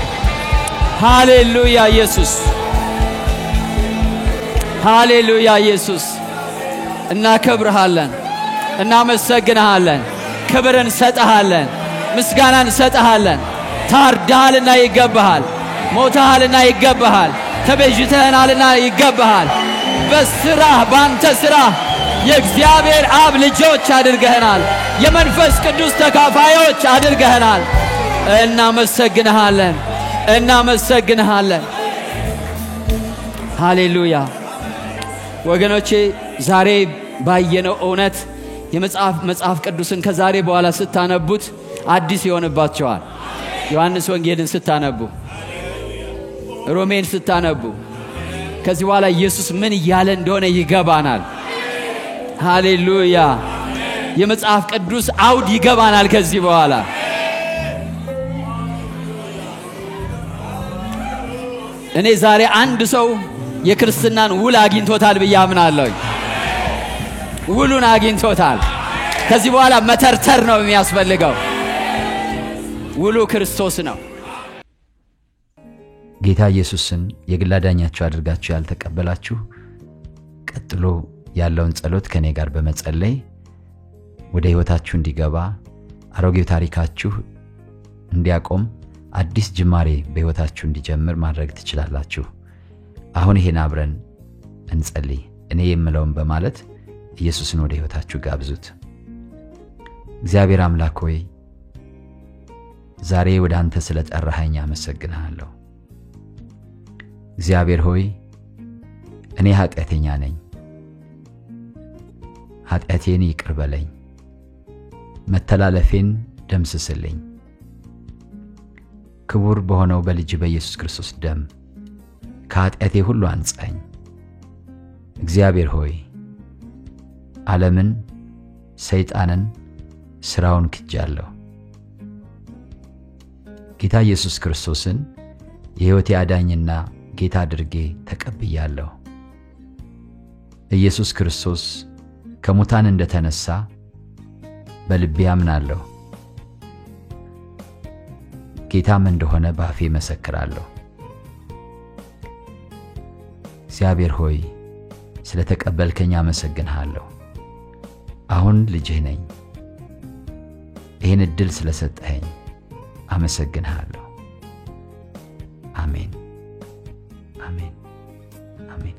ሃሌሉያ ኢየሱስ ሃሌሉያ ኢየሱስ እናከብርሃለን እናመሰግንሃለን ክብርን ሰጠሃለን ምስጋናን ሰጠሃለን ታርዳልና ይገባሃል ሞታልና ይገባሃል ተበጅተናልና ይገባሃል በስራ ባንተ ስራ የእግዚአብሔር አብ ልጆች አድርገህናል የመንፈስ ቅዱስ ተካፋዮች አድርገህናል እናመሰግንሃለን እናመሰግንሃለን ሃሌሉያ ወገኖቼ ዛሬ ባየነው እውነት የመጽሐፍ ቅዱስን ከዛሬ በኋላ ስታነቡት አዲስ ይሆንባችኋል ዮሐንስ ወንጌልን ስታነቡ ሮሜን ስታነቡ ከዚህ በኋላ ኢየሱስ ምን ያለ እንደሆነ ይገባናል ሃሌሉያ የመጽሐፍ ቅዱስ አውድ ይገባናል ከዚህ በኋላ እኔ ዛሬ አንድ ሰው የክርስትናን ውል አግኝቶታል በያምናለሁ ውሉን አግኝቶታል ከዚህ በኋላ መተርተር ነው የሚያስፈልገው ውሉ ክርስቶስ ነው ጌታ ኢየሱስን የግል አዳኛችሁ አድርጋችሁ ያልተቀበላችሁ ቀጥሎ ያለውን ጸሎት ከኔ ጋር በመጸለይ ወደ ህይወታችሁ እንዲገባ አሮጌው ታሪካችሁ እንዲያቆም አዲስ ጅማሬ በህይወታችሁ እንዲጀምር ማድረግ ትችላላችሁ አሁን ይሄን አብረን እንጸልይ እኔ የምለውን በማለት ኢየሱስን ወደ ህይወታችሁ ጋብዙት እግዚአብሔር አምላክ ሆይ ዛሬ ወደ አንተ ስለጠራኸኝ አመሰግናለሁ እግዚአብሔር ሆይ እኔ ኃጢአተኛ ነኝ ኃጢአቴን ይቅር በለኝ መተላለፌን ደምስስልኝ ክቡር በሆነው በልጅ በኢየሱስ ክርስቶስ ደም ከኃጢአቴ ሁሉ አንጻኝ እግዚአብሔር ሆይ ዓለምን ሰይጣንን ስራውን ክጃለሁ ጌታ ኢየሱስ ክርስቶስን የሕይወቴ አዳኝና ጌታ አድርጌ ተቀብያለሁ ኢየሱስ ክርስቶስ ከሙታን እንደተነሳ በልቤ አምናለሁ ጌታም እንደሆነ በአፌ መሰክራለሁ። እግዚአብሔር ሆይ ስለተቀበልከኝ አመሰግንሃለሁ። አሁን ልጅህ ነኝ። ይህን ዕድል ስለሰጠኸኝ አመሰግንሃለሁ። አሜን፣ አሜን፣ አሜን።